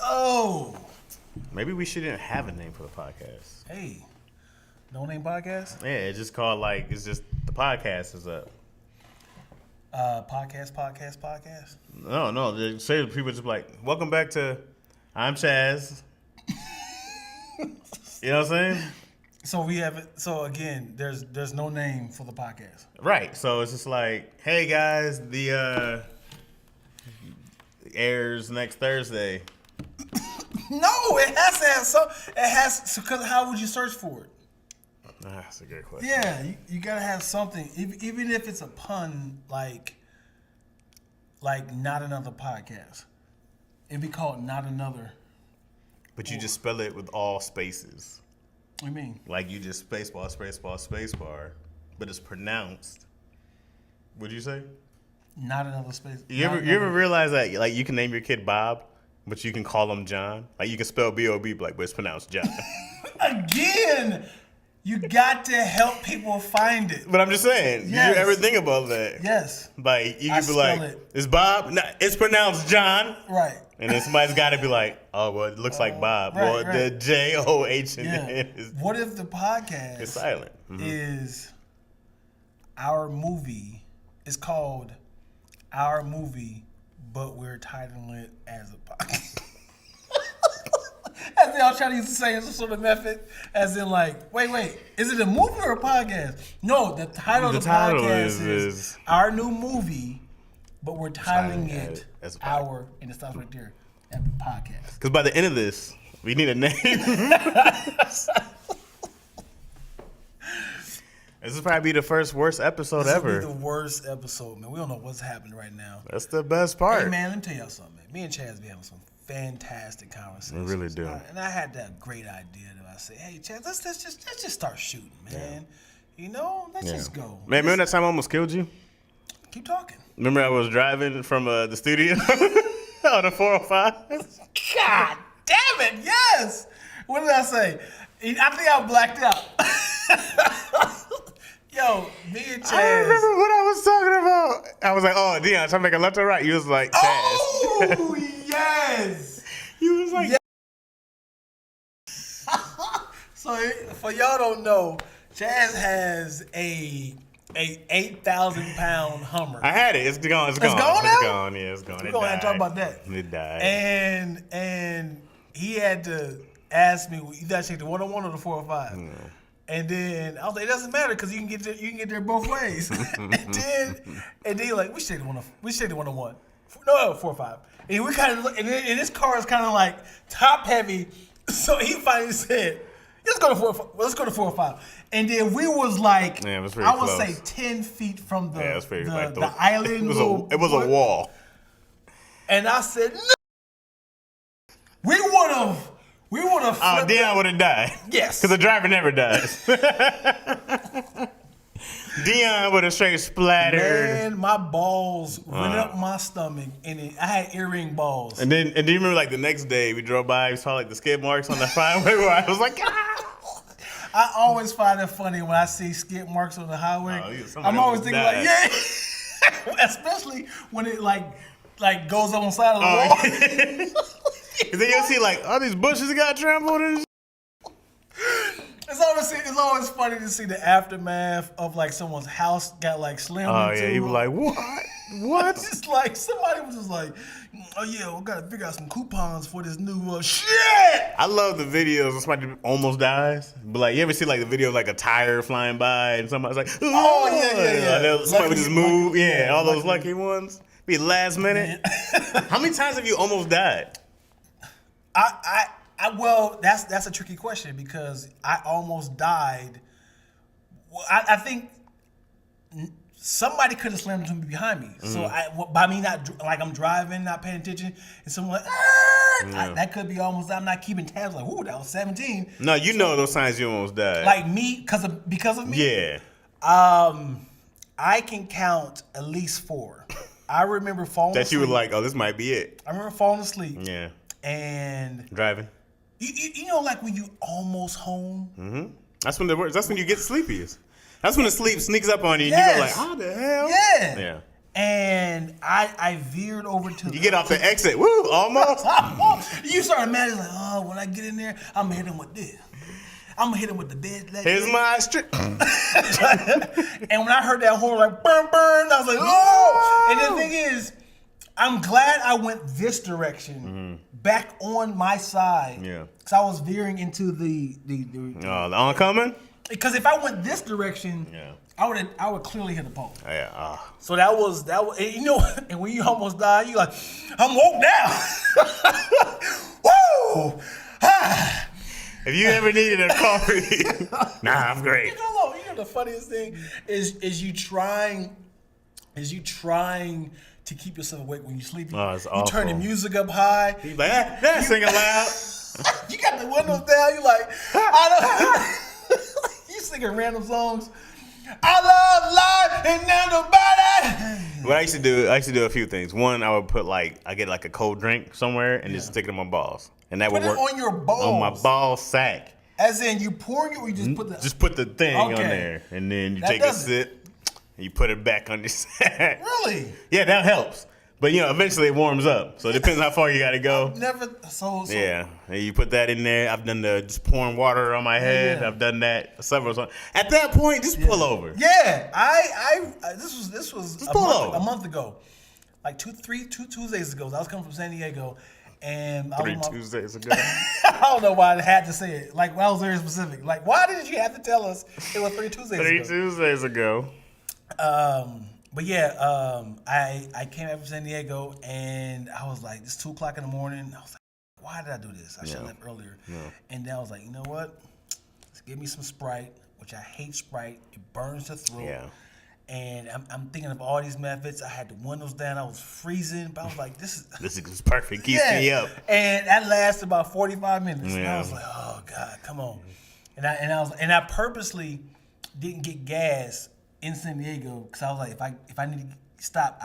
Oh. Maybe we shouldn't have a name for the podcast. Hey. No name podcast? Yeah, it's just called it's just the podcast is up. Podcast. No. They say people just like, welcome back to I'm Chaz. You know what I'm saying? So we have it. So again, there's no name for the podcast. Right. So it's just like, hey guys, the airs next Thursday. No, it has to have some. It has because how would you search for it? That's a great question. Yeah, you gotta have something, even if it's a pun, like not another podcast. It'd be called not another. But you just spell it with all spaces. What do you mean? Like you just spacebar, but it's pronounced. What'd you say? Not another space. You ever realize that like you can name your kid Bob, but you can call him John? Like you can spell B-O-B, but it's pronounced John. Again, you got to help people find it. But I'm just saying, Yes. you ever think about that? Yes. Like you can be spell like, it. it's Bob? No, it's pronounced John. Right. And then somebody's got to be like, oh, well, it looks like Bob. Right, Well, right. the J-O-H in Yeah. it is What if the podcast it's silent. is our movie? It's called Our Movie, but we're titling it as a podcast. As they all try to use the same sort of method, as in like, wait, is it a movie or a podcast? No, the title of the podcast is Our New Movie, but we're titling it as a Our, and it stops right there at the podcast. Because by the end of this, we need a name. This will probably be the first worst episode This ever. will be the worst episode, man. We don't know what's happening right now. That's the best part. Hey, man, let me tell y'all something, man. Me and Chaz be having some fantastic conversations. We really do. And I had that great idea that I said, hey, Chaz, let's just start shooting, man. You know, let's just go. Man, remember that time I almost killed you? Keep talking. Remember I was driving from the studio on the 405? God damn it, yes. What did I say? I think I blacked out. Yo, me and Chaz. I remember what I was talking about. I was like, oh, Dion, trying to make a left or right. You was like, Chaz. Oh, yes. You was like, Yeah. So for y'all don't know, Chaz has a 8,000-pound Hummer. I had it. It's gone. It's gone gone. now? It's gone. Yeah, it's gone. We're It gonna have to talk died. about that. It died. And he had to ask me, you gotta take the 101 or the 405. Yeah. And then I was like, it doesn't matter because you can get there both ways. and then he like, we should take the 101. No, 405. And we kind of and his car is kind of like top heavy. So he finally said, let's go to 405. And then we was like, Yeah, it was pretty I would close. say 10 feet from the Yeah, it's very like the island. It was a wall. And I said, no. We would have. Oh, Dion would have died. Yes. Because the driver never dies. Dion would have straight splattered. Man, my balls went up my stomach, and I had earring balls. And do you remember like the next day we drove by, we saw like the skid marks on the highway where I was like, ah! I always find it funny when I see skid marks on the highway. I'm always thinking like, yeah. Especially when it like goes on the side of the wall. And then you'll see like all these bushes got trampled and shit. It's always funny to see the aftermath of like someone's house got like slammed Oh into. yeah, you were like, what? What? It's like somebody was just like, oh yeah, we gotta figure out some coupons for this new shit. I love the videos when somebody almost dies. But like, you ever see like the video of like a tire flying by and somebody's like, Oh, yeah. Somebody would just move. Lucky, Yeah, all those lucky. lucky ones. Be last minute. How many times have you almost died? Well, that's a tricky question because I almost died. Well, I think somebody could have slammed into me behind me. So by me not like I'm driving, not paying attention, and someone like, that could be almost. I'm not keeping tabs. Like, ooh, that was 17. No, you know those times you almost died. Like me, because of me. Yeah. I can count at least 4. I remember falling. That you asleep. were like, oh, this might be it. I remember falling asleep. Yeah. And Driving. you know, like when you almost home. Mm-hmm. That's when you get sleepiest. That's when the sleep sneaks up on you and you Yes. go like, how the hell? Yeah. Yeah. And I veered over to You get off the exit. Woo, almost. You start imagining like, oh, when I get in there, I'm gonna hit him with this. I'm gonna hit him with the dead leg. Here's my strip. And when I heard that horn like burn, burn, I was like, oh! And the thing is, I'm glad I went this direction, back on my side. Yeah. Because I was veering into the The oncoming? Because if I went this direction, Yeah. I would clearly hit the pole. Yeah. So that was, and you know, and when you almost die, you like, I'm woke now. Woo! Ah. If you ever needed a coffee, nah, I'm great. You know the funniest thing is you trying to keep yourself awake when you're sleeping. Oh, it's you awful. turn the music up high. He's like, singing loud. You got the windows down. You like, I don't. You singing random songs. I love life and now nobody. What I used to do a few things. One, I would put I get like a cold drink somewhere and just stick it in my balls, and that Put would it work on your balls. on my ball sack. As in, you pouring it, or you just put the. Just put the thing on Okay. there, and then you That take a does it. sip, and you put it back on your sack. Really? Yeah, that helps. But eventually it warms up. So it depends how far you got to go. Never. So. Yeah, and you put that in there. I've done the just pouring water on my head. Yeah. I've done that several times. At that point, just pull over. Yeah, this was a month ago, like two Tuesdays ago. I was coming from San Diego, and I was 3 on my- Tuesdays ago. I don't know why I had to say it. Like, I was very specific. Like, why did you have to tell us it was 3 Tuesdays 3 ago? Tuesdays ago. But yeah, I came out from San Diego, and I was like, it's 2:00 in the morning. I was like, why did I do this? I should have left earlier. Yeah. And then I was like, you know what? Let's give me some Sprite, which I hate Sprite. It burns the throat. Yeah. And I'm thinking of all these methods. I had the windows down. I was freezing, but I was like, this is perfect. Keeps me up. And that lasted about 45 minutes. And I Yeah. was like, oh God, come on. And I purposely didn't get gas in San Diego because I was like, if I need to stop,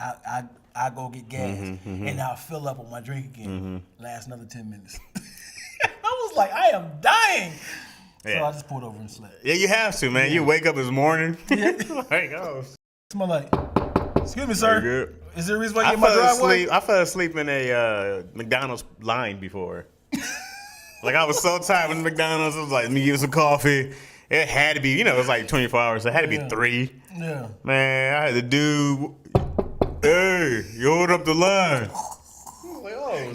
I go get gas and I'll fill up on my drink again. Last another 10 minutes. I was like, I am dying. So Yeah. I just pulled over and slept. Yeah, you have to, man. You wake up this morning. Like, oh. Smell like, excuse me, sir. Very good. Is there a reason why you I in my fell driveway? asleep. I fell asleep in a McDonald's line before. Like I was so tired when McDonald's was like, let me give you some coffee. It had to be, it was like 24 hours. So it had to be 3. Yeah. Man, I had to do. Hey, you hold up the line. Like, oh,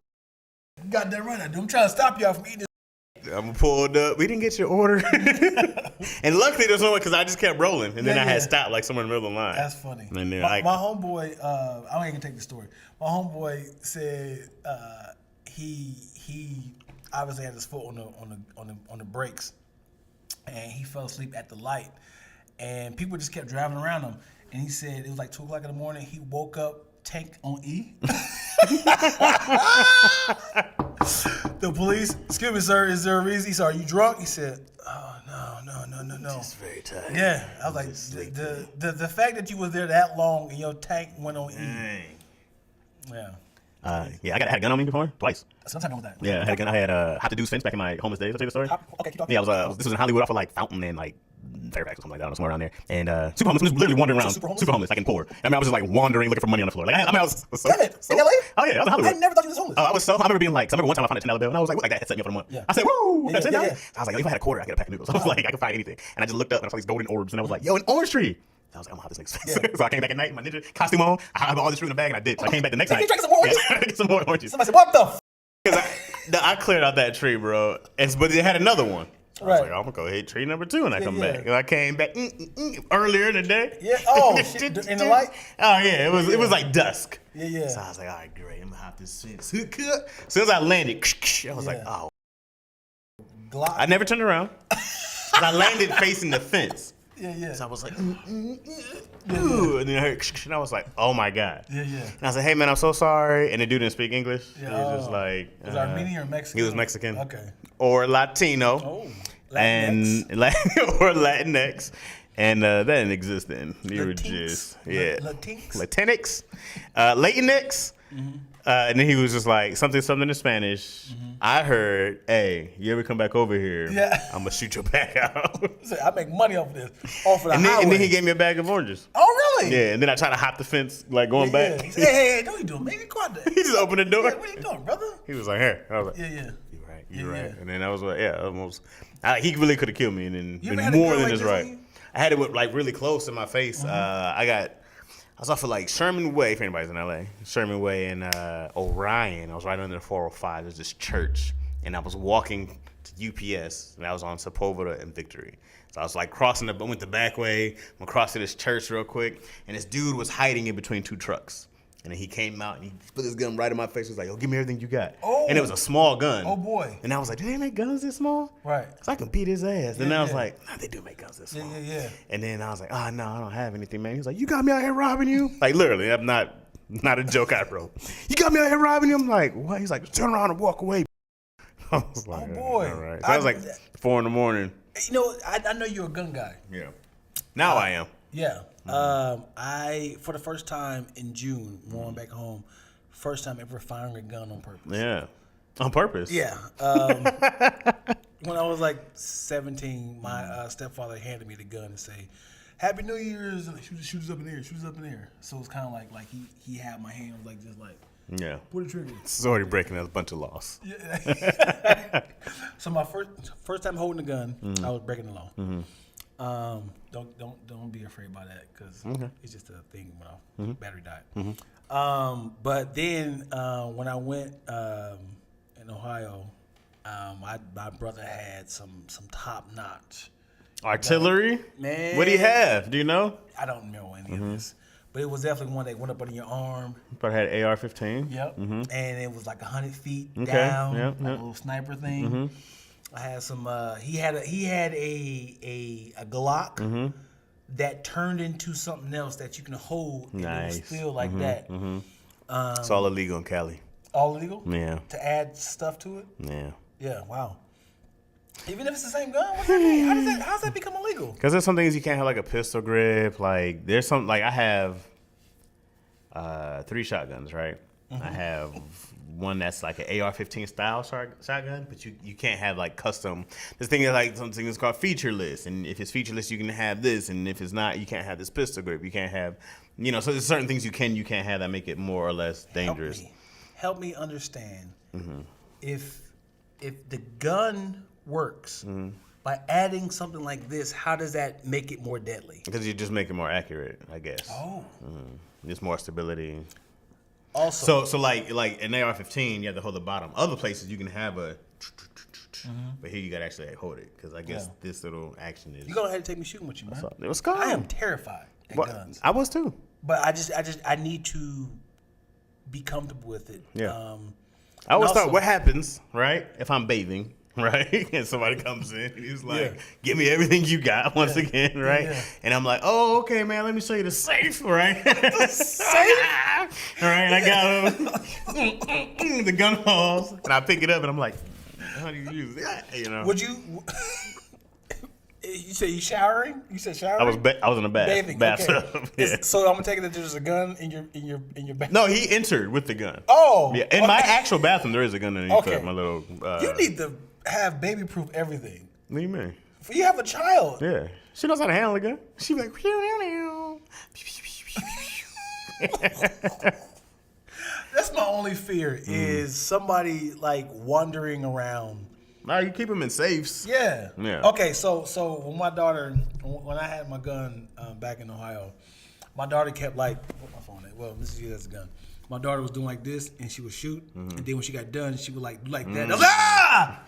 you got that right. I'm trying to stop y'all from eating this. I'm pulled up. We didn't get your order. And luckily there's no one because I just kept rolling. And then I had stopped like somewhere in the middle of the line. That's funny. And then My homeboy, I don't even take the story. My homeboy said he obviously had his foot on the brakes, and he fell asleep at the light, and people just kept driving around him. And he said it was like 2:00 in the morning. He woke up, tank on E. The police, excuse me, sir, is there a reason? He said, are you drunk? He said, oh, no. Just very tired. Yeah, I was like, the fact that you was there that long and your tank went on E. Dang. Yeah. Yeah, I had a gun on me before, twice. Sometimes I know that. Yeah, I had a gun. I had Hot to Do's fence back in my homeless days. I'll tell you the story. Okay, keep talking. Yeah, this was in Hollywood off of like Fountain and like Fairfax or something like that, somewhere around there. And super homeless, just literally wandering around, Super homeless? super homeless, like in poor. I mean, I was just like wandering, looking for money on the floor. Like I was so, Damn it, in LA? Oh yeah, I was in Hollywood. I never thought you was homeless. I remember being like, I remember one time I found a $10 bill and I was like, that guy had set me up for the month. Yeah. I said, woo, that's $10. yeah. I was like, if I had a quarter, I could get a pack of noodles. I was like, I could find anything. And I just looked up and I saw these golden orbs and I was like, yo, an orange tree. I was like, I'm gonna have this next. Yeah. So I came back at night, my ninja costume on. I had all this fruit in the bag and I did. So I came back the next So night. you drank some oranges? Yeah, I get some more oranges. Somebody said, what the f? Because I cleared out that tree, bro. But it had another one. I was Right. like, I'm gonna go hit tree number 2 when I come yeah. back. And I came back earlier in the day. Yeah. Oh, shit. In the light? Oh yeah, it was like dusk. Yeah. So I was like, all right, great. I'm gonna hop this fence. As soon as I landed, I was like, oh. Glock. I never turned around. I landed facing the fence. Yeah. So I was like, ooh, and then I heard, and I was like, oh my God. Yeah. And I was like, hey man, I'm so sorry. And the dude didn't speak English. Yeah. He was just like, Was Armenian or Mexican? He was Mexican. Okay. Or Latino. Oh. And or Latinx. And that didn't exist then. You were just, yeah. Latinx. Latinx. And then he was just like, something in Spanish. I heard, hey, you ever come back over here, Yeah. I'm going to shoot your back out. I make money off of this. Off of the And highway. then he gave me a bag of oranges. Oh, Really? Yeah, and then I try to hop the fence, like going back. Yeah. Hey, what are you doing, man? Go out there. He just opened the door. Yeah, what are you doing, brother? He was like, "Here." I was like, Yeah. You're right. And then I was like, almost. He really could have killed me, and then You ever been had a more girl than like just this right. on you? I had it with, like really close to my face. I was off of like Sherman Way, if anybody's in LA. Sherman Way and Orion. I was right under the 405. There's this church, and I was walking to UPS, and I was on Sepulveda and Victory. So I was like I went the back way, I'm across to this church real quick, and this dude was hiding in between two trucks. And then he came out and he put his gun right in my face. He was like, "Yo, give me everything you got." Oh. And it was a small gun. Oh, boy. And I was like, "Do they make guns this small?" Right. So I can beat his ass. And then I was Yeah. like, "Nah, they do make guns this small." Yeah. And then I was like, "Oh, no, I don't have anything, man." He was like, "You got me out here robbing you?" Like, literally, I'm not a joke I wrote. "You got me out here robbing you?" I'm like, "What?" He's like, "Turn around and walk away." I was like, Oh, boy. All right. So I was like 4 in the morning. You know, I know you're a gun guy. Yeah. Now I am. Yeah. I, for the first time in June, going back home, first time ever firing a gun on purpose. Yeah. On purpose. Yeah. When I was like 17, my stepfather handed me the gun and say, "Happy New Year's." Shoot us up in the air. Shoot us up in the air. So it's kind of like he had my hand was like just like, Yeah. pull the trigger. It's already breaking a bunch of laws. Yeah. So my first time holding a gun, I was breaking the law. Don't be afraid by that because it's just a thing when battery died. But then when I went in Ohio, my brother had some top notch Artillery? Man, What do you have? Do you know? I don't know any of this, but it was definitely one that went up under your arm. Probably had AR-15. Yep, and it was like 100 feet Okay. down, Yep, like a yep. little sniper thing. I had some. He had a Glock that turned into something else that you can hold, and it was Nice. still like that. It's all illegal in Cali. All illegal. Yeah. To add stuff to it. Yeah. Yeah. Wow. Even if it's the same gun, what does that mean? How does that become illegal? Because there's some things you can't have, like a pistol grip. Like there's some, like I have 3 shotguns, right? I have one that's like an AR-15 style shotgun, but you can't have like custom. This thing is like something that's called featureless, and if it's featureless, you can have this, and if it's not, you can't have this pistol grip. You can't have, so there's certain things you can't have that make it more or less dangerous. Help me understand if the gun works by adding something like this, how does that make it more deadly? Because you just make it more accurate, I guess. Oh. Just more stability. Also, So like an AR-15, you have to hold the bottom. Other places you can have a, but here you gotta actually hold it because I guess this little action is. you're gonna have to take me shooting with you, man. It was calm. I am terrified at guns, I was too. but I need to be comfortable with it. Yeah. I always also- thought, what happens, right, if I'm bathing, right, and somebody comes in and he's like, "Give me everything you got," once again, right? Yeah. And I'm like, "Oh, okay, man, let me show you the safe," right? The safe? All right, I got the gun balls, and I pick it up, and I'm like, "How do you use that?" Would you? You said you showering? You said showering? I was in a bathing. bathtub. Okay. Yeah. So I'm gonna take it that there's a gun in your bathroom. No, he entered with the gun. Oh, Yeah, in my actual bathroom, there is a gun underneath Okay. my little. You need to have baby-proof everything. What do you mean? You have a child. Yeah, she knows how to handle a gun. She be like, That's my only fear is somebody like wandering around. "No, you keep them in safes." Yeah. Yeah. Okay, so when I had my gun back in Ohio, my daughter kept like, put my phone at? Well, this is as a gun. My daughter was doing like this, and she would shoot, and then when she got done, she would like do like that. I was like, ah!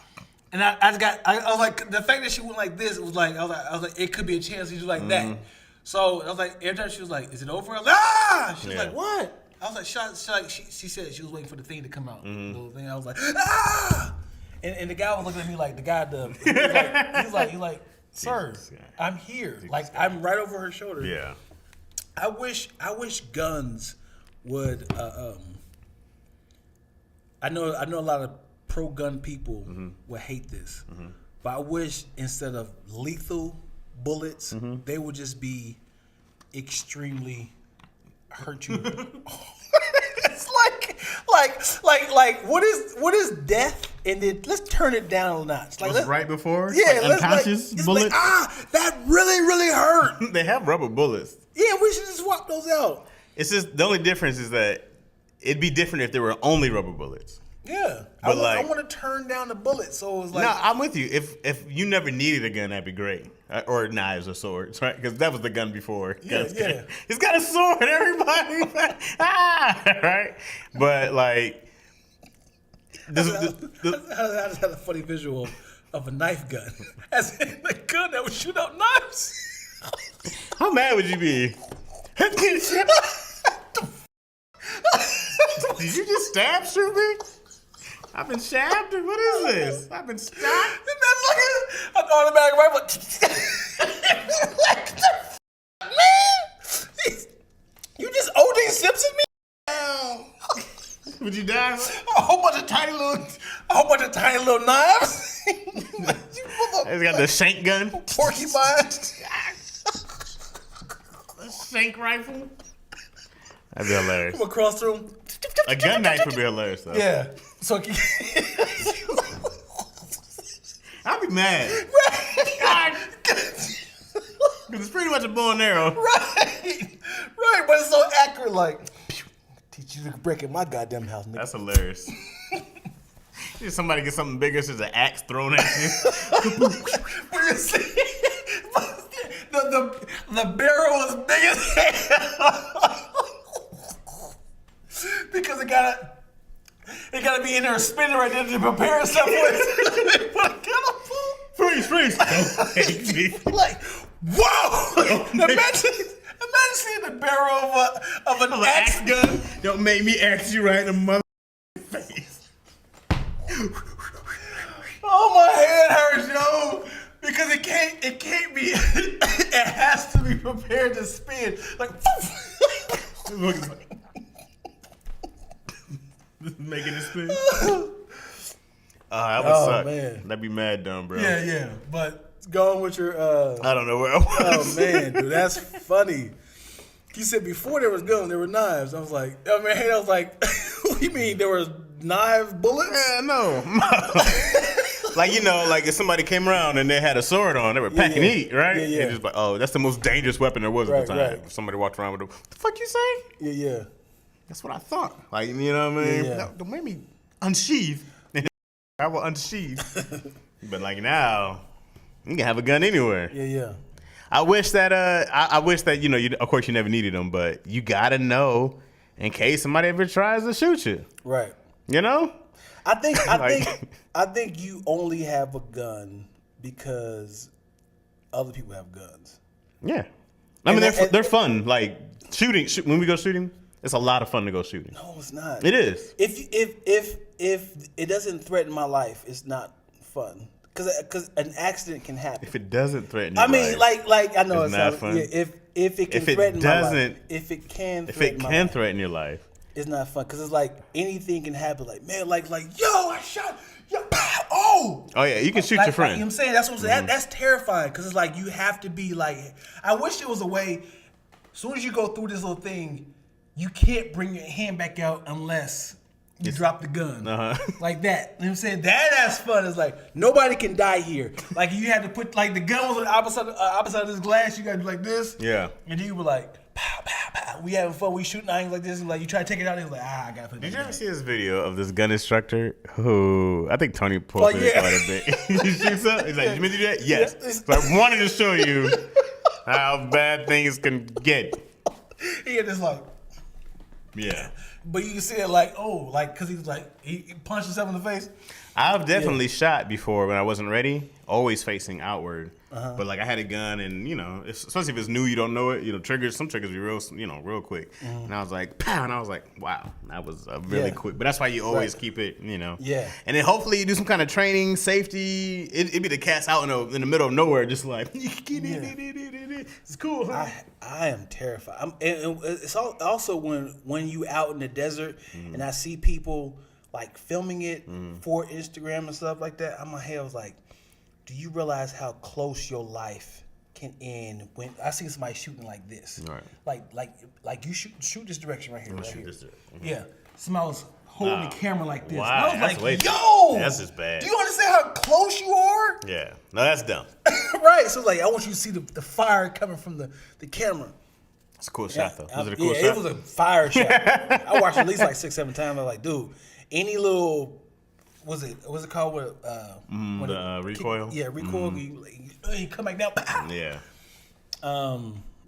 And I was like, the fact that she went like this, it was like, I was like, it could be a chance she do like that. So I was like, every time she was like, "Is it over?" I was like, ah! She was like, "What?" I was like, she said she was waiting for the thing to come out. The little thing. I was like, ah! And the guy was looking at me like he was like, "Sir, I'm here. Like I'm right over her shoulder." Yeah. I wish guns would. I know a lot of pro-gun people would hate this, but I wish instead of lethal bullets, they would just be extremely hurt you. It's like what is death? And then let's turn it down a notch. Like right before? Yeah, like unconscious it's bullets? like, that really hurt. They have rubber bullets. Yeah, we should just swap those out. It's just the only difference is that it'd be different if there were only rubber bullets. Yeah, But I want to turn down the bullet, so it's like. No, I'm with you. If you never needed a gun, that'd be great. Or knives or swords, right? Because that was the gun before. Yeah. He's got a sword, everybody. Right? But like, I just had a funny visual of a knife gun, as in a gun that would shoot out knives. How mad would you be? Did you just shoot me? I've been stabbed? What is this? I've been stabbed? That's like an automatic rifle. Man! You just O.J. Simpson me? Would you die? A whole bunch of tiny little knives. He's got the shank gun. Porcupine. A shank rifle. That'd be hilarious. Come across through. A gun knife would be hilarious, though. Yeah. So I'd be mad. Because it's pretty much a bow and arrow. Right. But it's so accurate. Like, teach you to break in my goddamn house, nigga. That's hilarious. Somebody get something bigger, so there's an axe thrown at you. the barrel is big as hell. Because it gotta be in there spinning right there to prepare itself with. Freeze! Don't make me. Like, whoa! Imagine seeing the barrel of an axe gun. Don't make me axe you right in the mother face. Oh, my head hurts, yo. Because it can't be. It has to be prepared to spin. Like, making it spin. That would suck. Man. That'd be mad dumb, bro. Yeah. But going with your. I don't know where I was. Oh man, dude, that's funny. You said before there was guns, there were knives. I was like, what do you mean there was knife bullets? Yeah, no. Like, like if somebody came around and they had a sword on, they were packing heat, right? Yeah. And just like, oh, that's the most dangerous weapon there was at the time. Right. If somebody walked around with what the fuck you say? Yeah. That's what I thought. Like, you know what I mean? Yeah. Don't make me unsheathe. I will unsheathe. But like now, you can have a gun anywhere. Yeah. I wish that of course you never needed them, but you gotta know in case somebody ever tries to shoot you. Right. You know? I think you only have a gun because other people have guns. Yeah. I mean, they're fun. Like shooting when we go shooting, it's a lot of fun to go shooting. No, it's not. It is. If it doesn't threaten my life, it's not fun. Because an accident can happen. If it doesn't threaten your life, like I know it's not fun. Yeah, if it can threaten my life, if it can threaten your life, it's not fun. Because it's like anything can happen. Like man, like yo, I shot. Yo, oh yeah, you can shoot your friend. Like, you know what I'm saying? That's what I'm saying. That's terrifying. Because it's like you have to be like. I wish there was a way. As soon as you go through this little thing, you can't bring your hand back out unless you drop the gun. Like that. You know what I'm saying? That's fun. It's like, nobody can die here. Like, you had to put, like, the gun was on the opposite of this glass. You got to do like this. Yeah. And then you were like, pow, pow, pow. We having fun. We shooting things like this. And, like, you try to take it out. And it's like, I got to put it Did you back ever in. see this video of this gun instructor who, I think Tony posted it quite a bit. He shoots up. He's like, you mean to do that? Yes. So I wanted to show you how bad things can get. He had this, like. Yeah. But you can see it like, oh, like, because he's like, he punched himself in the face. I've definitely shot before when I wasn't ready, always facing outward. But like I had a gun and, especially if it's new, you don't know it, some triggers be real quick. And I was like, pow, and I was like, wow, that was really quick. But that's why you always keep it, Yeah. And then hopefully you do some kind of training, safety. It'd be the cats out in the middle of nowhere, just like, it's cool, huh? I am terrified. And it's also when you out in the desert and I see people like filming it for Instagram and stuff like that. I'm like, do you realize how close your life can end when I see somebody shooting like this? Right. Like you shoot this direction right here. Right here. This direction. Yeah. Somebody was holding the camera like this. Wow. And I was That's like, yo! That's just bad. Do you understand how close you are? Yeah. No, that's dumb. Right. So like I want you to see the fire coming from the camera. It's a cool shot, though. Was it a cool shot? It was a fire shot. I watched it at least like 6-7 times. I was like, dude, any little, what's it called? Recoil? Recoil. You come back down. Yeah.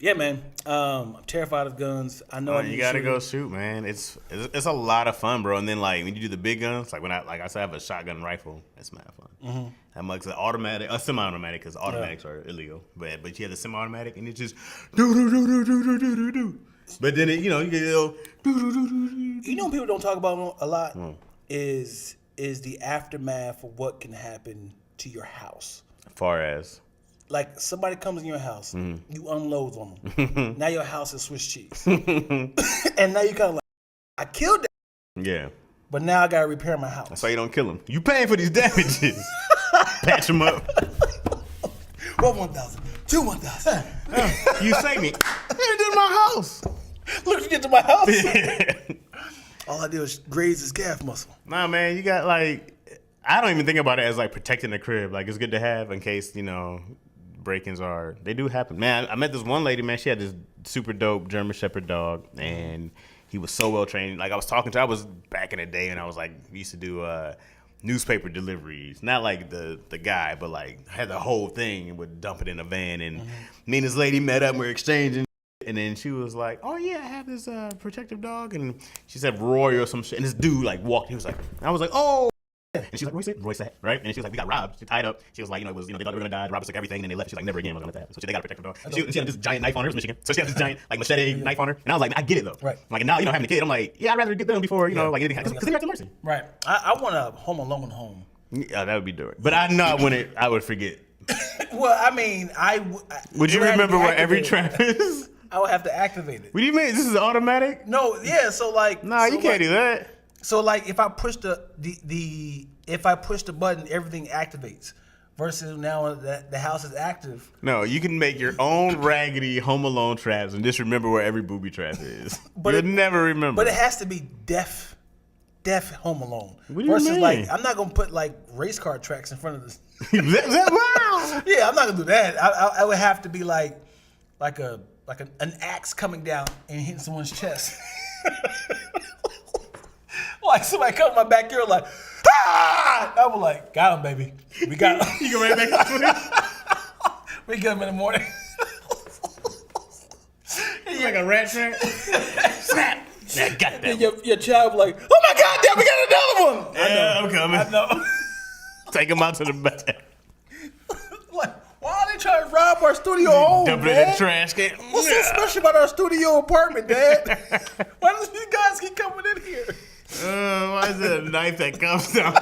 Yeah, man. I'm terrified of guns. I know you gotta go shoot, man. It's a lot of fun, bro. And then like when you do the big guns, like I said, I have a shotgun rifle. It's mad fun. That much automatic, semi-automatic, because automatics are illegal. But you have the semi-automatic, and it's just do. But then you get a little do. You know what people don't talk about a lot is the aftermath of what can happen to your house. As far as. Like somebody comes in your house, you unload on them. Now your house is Swiss cheese, and now you kind of like, I killed that. Yeah. But now I gotta repair my house. That's why you don't kill them. You paying for these damages. Patch them up. 1,000, 2,000. You say me. You did my house. Look what you did to my house. All I did was graze his calf muscle. Nah, man, you got like, I don't even think about it as like protecting the crib. Like it's good to have in case break-ins they do happen. Man, I met this one lady, man. She had this super dope German Shepherd dog, and he was so well trained. Like I was back in the day, and I was like, we used to do newspaper deliveries. Not like the guy, but like had the whole thing and would dump it in a van. And me and this lady met up, and we were exchanging. And then she was like, "Oh yeah, I have this protective dog," and she said Roy or some shit. And this dude like walked. He was like, I was like, "Oh." And she's like, Roy said, right? And she was like, we got robbed. She tied up. She was like, it was, they thought they were gonna die. The robbers took everything, and they left. She's like, never again was gonna let that happen. So they got a protective dog. And she had this giant knife on her. It was Michigan, so she had this giant like machete knife on her. And I was like, I get it though. Right. Like now, having a kid, I'm like, yeah, I'd rather get them before like anything happens, because they got to mercy. Right. I want a Home Alone home. Yeah, that would be dope. But I know when I would forget. Well, I mean, would you remember where every trap is? I would have to activate it. What do you mean? This is automatic? No, yeah. So like, nah, you can't do that. So like, if I push if I push the button, everything activates. Versus now that the house is active. No, you can make your own raggedy Home Alone traps and just remember where every booby trap is. But you'll never remember. But it has to be deaf Home Alone. What do you versus mean? Like, I'm not gonna put like race car tracks in front of this. Wow. Yeah, I'm not gonna do that. I would have to be like an axe coming down and hitting someone's chest. Like somebody come in my backyard like, ah! I was like, got him, baby. We got him. You go right back to it. We get him in the morning. You like a rat trap? Snap. Yeah, got that. And your child was like, oh my God, Dad, we got another one. Yeah, I'm coming. I know. Take him out to the back. Like, why are they trying to rob our studio home, Dump it in the trash can. What's so special about our studio apartment, Dad? Why do these guys keep coming in here? Why is it a knife that comes down?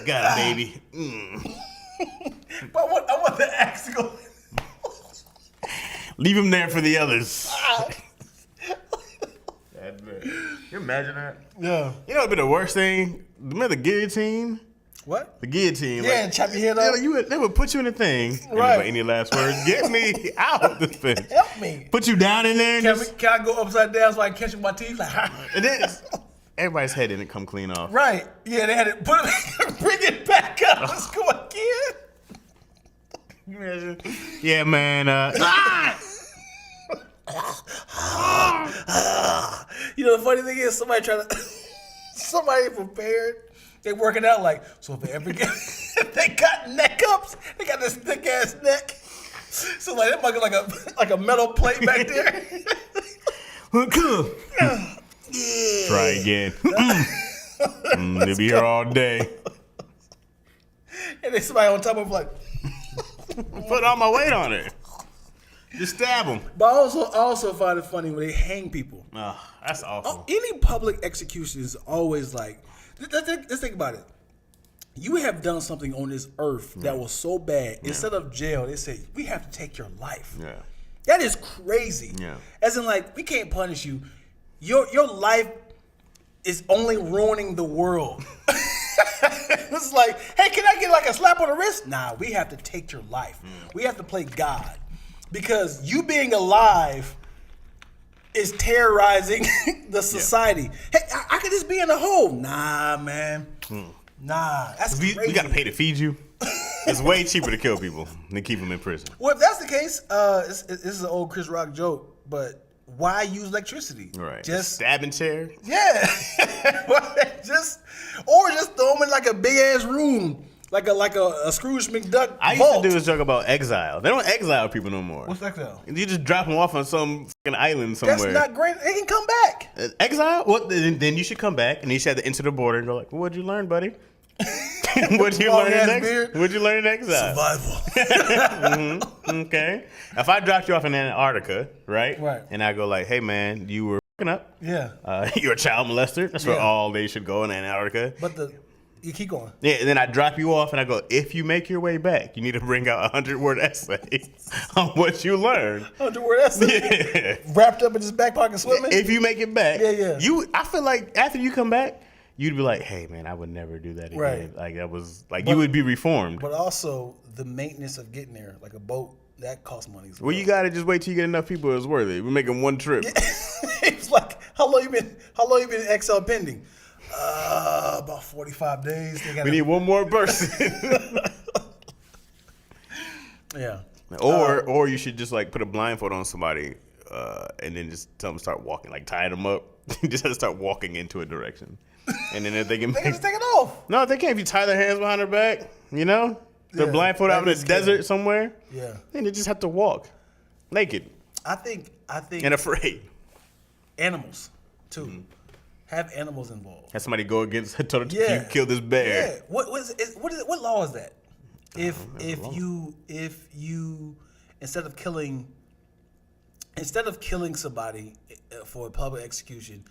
Got it, baby. But I want the axe to go. Leave him there for the others. You imagine that? Yeah. You know what'd be the worst thing? Remember the guillotine? What? The guillotine. Yeah, and chop your head off. They would put you in a thing. Right. Any last words? Get me out of this bitch. Help me. Put you down in there. Can I go upside down so I can catch my teeth? Like, and then everybody's head didn't come clean off. Right. Yeah, they had to bring it back up. Let's go again. Yeah, man. You know, the funny thing is, somebody prepared. They working out like, so if they ever get, if they got neck ups, they got this thick ass neck. So like that might be like a metal plate back there. Cool. Yeah. Try again. They'll be here all day. And then somebody on top of them like, put all my weight on it. Just stab them. But I also find it funny when they hang people. Oh, that's awful. Any public execution is always like, let's think about it. You have done something on this earth that was so bad. Yeah. Instead of jail, they say, we have to take your life. Yeah. That is crazy. Yeah. As in, like, we can't punish you. Your life is only ruining the world. It's like, hey, can I get like a slap on the wrist? Nah, we have to take your life. We have to play God. Because you being alive is terrorizing the society. Yeah. Hey, I could just be in a hole. Nah, man. Nah, that's crazy. We got to pay to feed you. It's way cheaper to kill people than keep them in prison. Well, if that's the case, this is an old Chris Rock joke, but why use electricity? Right. Just stabbing chair. Yeah. just throw them in like a big ass room, like a Scrooge McDuck. I used to do this joke about exile. They don't exile people no more. What's exile? You just drop them off on some fucking island somewhere. That's not great. They can come back. Exile? Well, then you should come back, and you should have to enter the border and go like, "What'd you learn, buddy? What'd you learn in exile? Survival. Okay. If I dropped you off in Antarctica, right? Right. And I go like, "Hey man, you were fucking up. Yeah. You're a child molester. That's where all they should go in Antarctica." But you keep going. Yeah, and then I drop you off and I go, if you make your way back, you need to bring out 100-word essay on what you learned. 100-word essay? Yeah. Wrapped up in his back pocket swimming? If you make it back. Yeah. I feel like after you come back, you'd be like, hey, man, I would never do that again. Right. Like, that was, like, you would be reformed. But also, the maintenance of getting there, like a boat, that costs money as well. Well, you got to just wait till you get enough people it's worth it. We're making one trip. It's like, how long you been XL pending? About 45 days. We need one more person. Yeah. Or you should just like put a blindfold on somebody and then just tell them to start walking, like tie them up. Just have to start walking into a direction. And then if they can just take it off. No, if they can't. If you tie their hands behind their back, you know, they're blindfolded out in the desert somewhere. Yeah. Then they just have to walk naked. I think And afraid. Animals too. Mm-hmm. Have animals involved. Have somebody go against you kill this bear. Yeah. What law is that? If you instead of killing somebody for a public execution,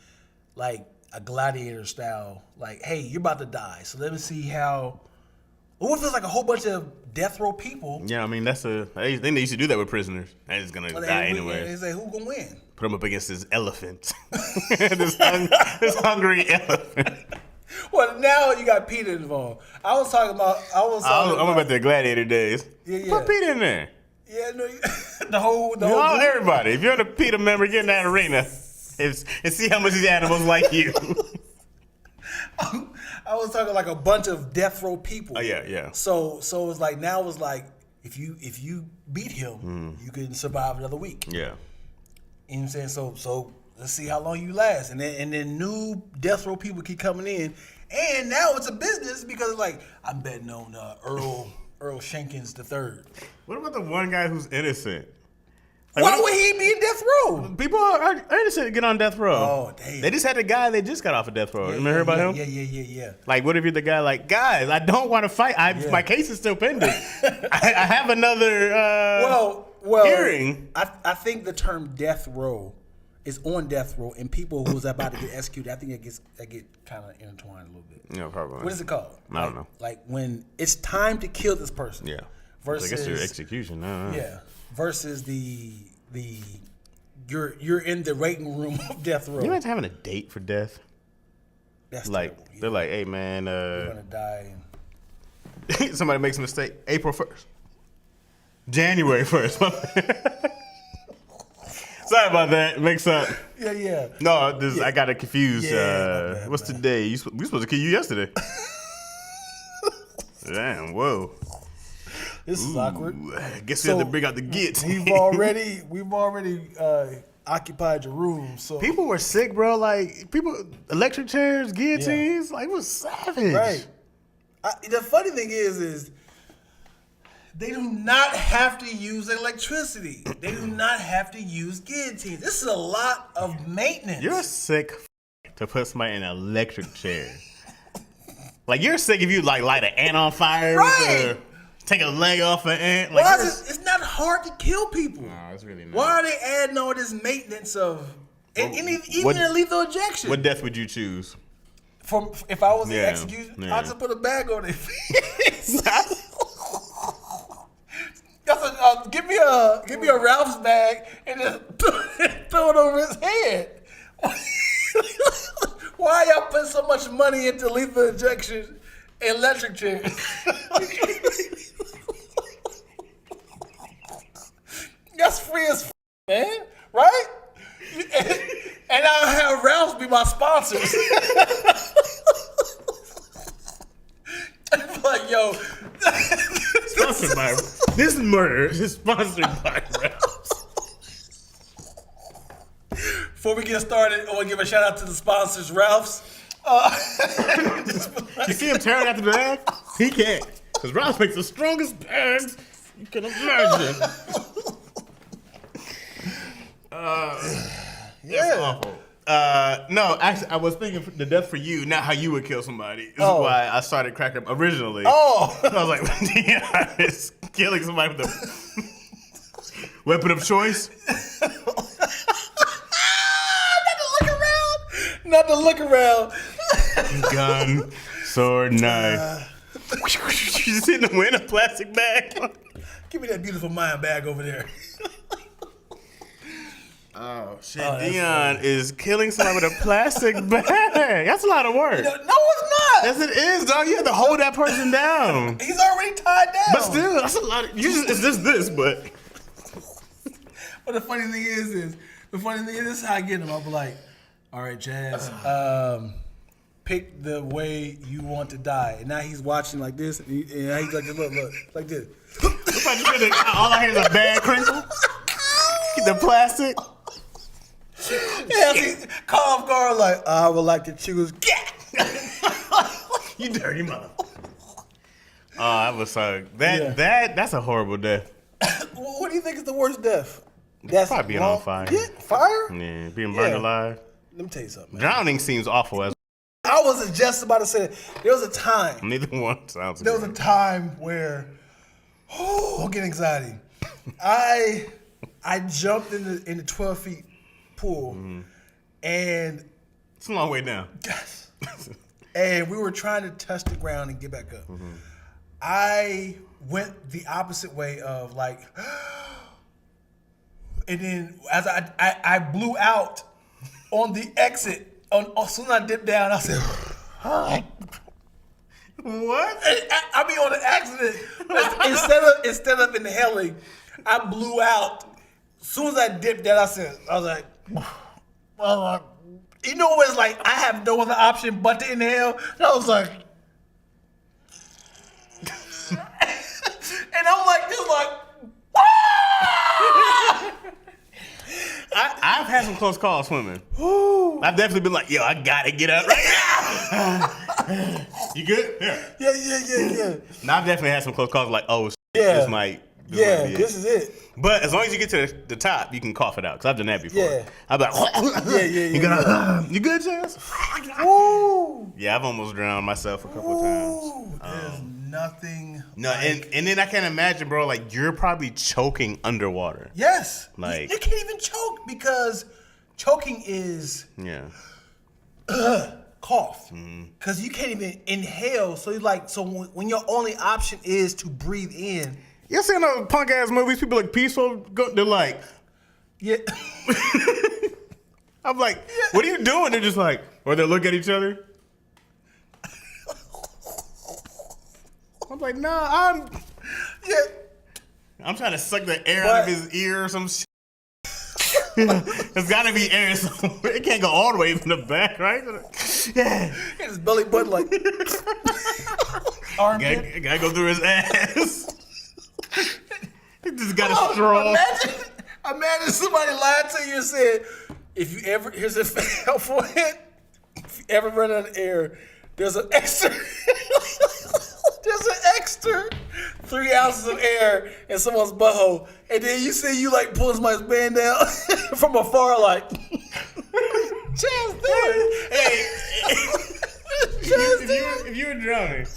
like a gladiator style, like, hey, you're about to die, so let me see how. What if it's like a whole bunch of death row people? Yeah, I mean I think they used to do that with prisoners. They're just gonna die anyway. They say who gonna win? Put them up against this elephant, this hungry elephant. Well, now you got PETA involved. I'm about the gladiator days. Yeah. Put PETA in there. Yeah, no, the whole group. Everybody. If you're in a PETA member, get in that arena and see how much these animals like you. I was talking like a bunch of death row people. Oh yeah. So it was like if you beat him, you can survive another week. Yeah. You know what I'm saying? So let's see how long you last. And then new death row people keep coming in. And now it's a business because like I'm betting on Earl Shankins III. What about the one guy who's innocent? Like, why would he be in death row? People are innocent to get on death row. Oh, damn. They just had the guy they just got off of death row. You heard about him? Yeah. Like, what if you're the guy like, guys, I don't want to fight. My case is still pending. I have another hearing. I think the term death row is on death row, and people who's about to get executed, I think that get kind of intertwined a little bit. Yeah, probably. What is it called? I don't know. Like when it's time to kill this person. Yeah. Versus, I guess your execution. Yeah. Versus you're in the waiting room of death row. You imagine having a date for death? That's like terrible. They're like, hey man, you're gonna die. Somebody makes a mistake. April 1st, January 1st. Sorry about that. Mix up. Yeah. No, I got it confused. Yeah, what's today? We supposed to kill you yesterday. Damn. Whoa. This is awkward. I guess we have to bring out the gits. We've already occupied your room. So people were sick, bro. Like electric chairs, guillotines. Like it was savage. Right. The funny thing is they do not have to use electricity. They do not have to use guillotines. This is a lot of maintenance. You're sick to put somebody in an electric chair. Like you're sick if you like light an ant on fire. Right. Or take a leg off an ant. Like it's not hard to kill people. No, it's really not. Why are they adding all this maintenance of even a lethal injection? What death would you choose? If I was in execution, I'd just put a bag on their face. Give me a Ralph's bag and just throw it over his head. Why y'all put so much money into lethal injection and electric chairs? That's free as man, right? And I'll have Ralph's be my sponsors. Like, yo, sponsored by this murder is sponsored by Ralph's. Before we get started, I want to give a shout out to the sponsors, Ralph's. You see him tearing out the bag? He can't. Because Ralph's makes the strongest bags you can imagine. That's awful. No, actually, I was thinking the death for you, not how you would kill somebody. This is why I started cracking up originally. I was like, Dion is killing somebody with a weapon of choice. Not to look around. Gun, sword, knife. You just hitting the wind a plastic bag. Give me that beautiful mind bag over there. Oh shit! Dion is killing somebody with a plastic bag. That's a lot of work. No, it's not. Yes, it is, dog. You have to hold that person down. He's already tied down. But still, that's a lot. It's just this, but. But the funny thing is this is how I get him. I'll be like, all right, Chaz, pick the way you want to die. And now he's watching like this, and he's like, look, like this. All I hear is a bad crinkle. The plastic. Yeah, see, caught off guard like, I would like to choose. You dirty mother. Oh, I was sorry. That's a horrible death. What do you think is the worst death? That's probably being on fire. Yeah, fire? Yeah, being burned alive. Let me tell you something, man. Drowning seems awful as I was just about to say that. There was a time. Neither one sounds There was a time where, I'll get anxiety. I jumped in the 12 feet pool, and it's a long way down. And we were trying to touch the ground and get back up. I went the opposite way of like, and then as I blew out on the exit. As soon as I dipped down, I said, "What?" I mean, on the accident, instead of inhaling, I blew out. As soon as I dipped down, I was like, well, you know what? It's like I have no other option but to inhale. And I was like, and I'm like, just like, I've had some close calls swimming. I've definitely been like, yo, I gotta get up right now. You good? Yeah. Now I've definitely had some close calls like, oh, this might be this is it. But as long as you get to the top, you can cough it out. Because I've done that before. Yeah. I'm like, You good, Chaz? Woo! Yeah, I've almost drowned myself a couple of times. There's nothing. No, and then I can't imagine, bro, like you're probably choking underwater. Yes. Like you can't even choke because choking is cough. Because you can't even inhale. So when your only option is to breathe in. You seen those punk ass movies? People like peaceful. They're like, yeah. I'm like, what are you doing? They're just like, or they look at each other. I'm like, nah, I'm trying to suck the air out of his ear or some shit. There's gotta be air somewhere. It can't go all the way in the back, right? Yeah. His belly button like armpit. Gotta go through his ass. He just got a straw. Imagine somebody lied to you and said, if you ever, here's a helpful hint, if you ever run out of air, there's an extra 3 ounces of air in someone's butthole. And then you see you like pulling somebody's band down from afar like, Chaz there. Hey, if you were drowning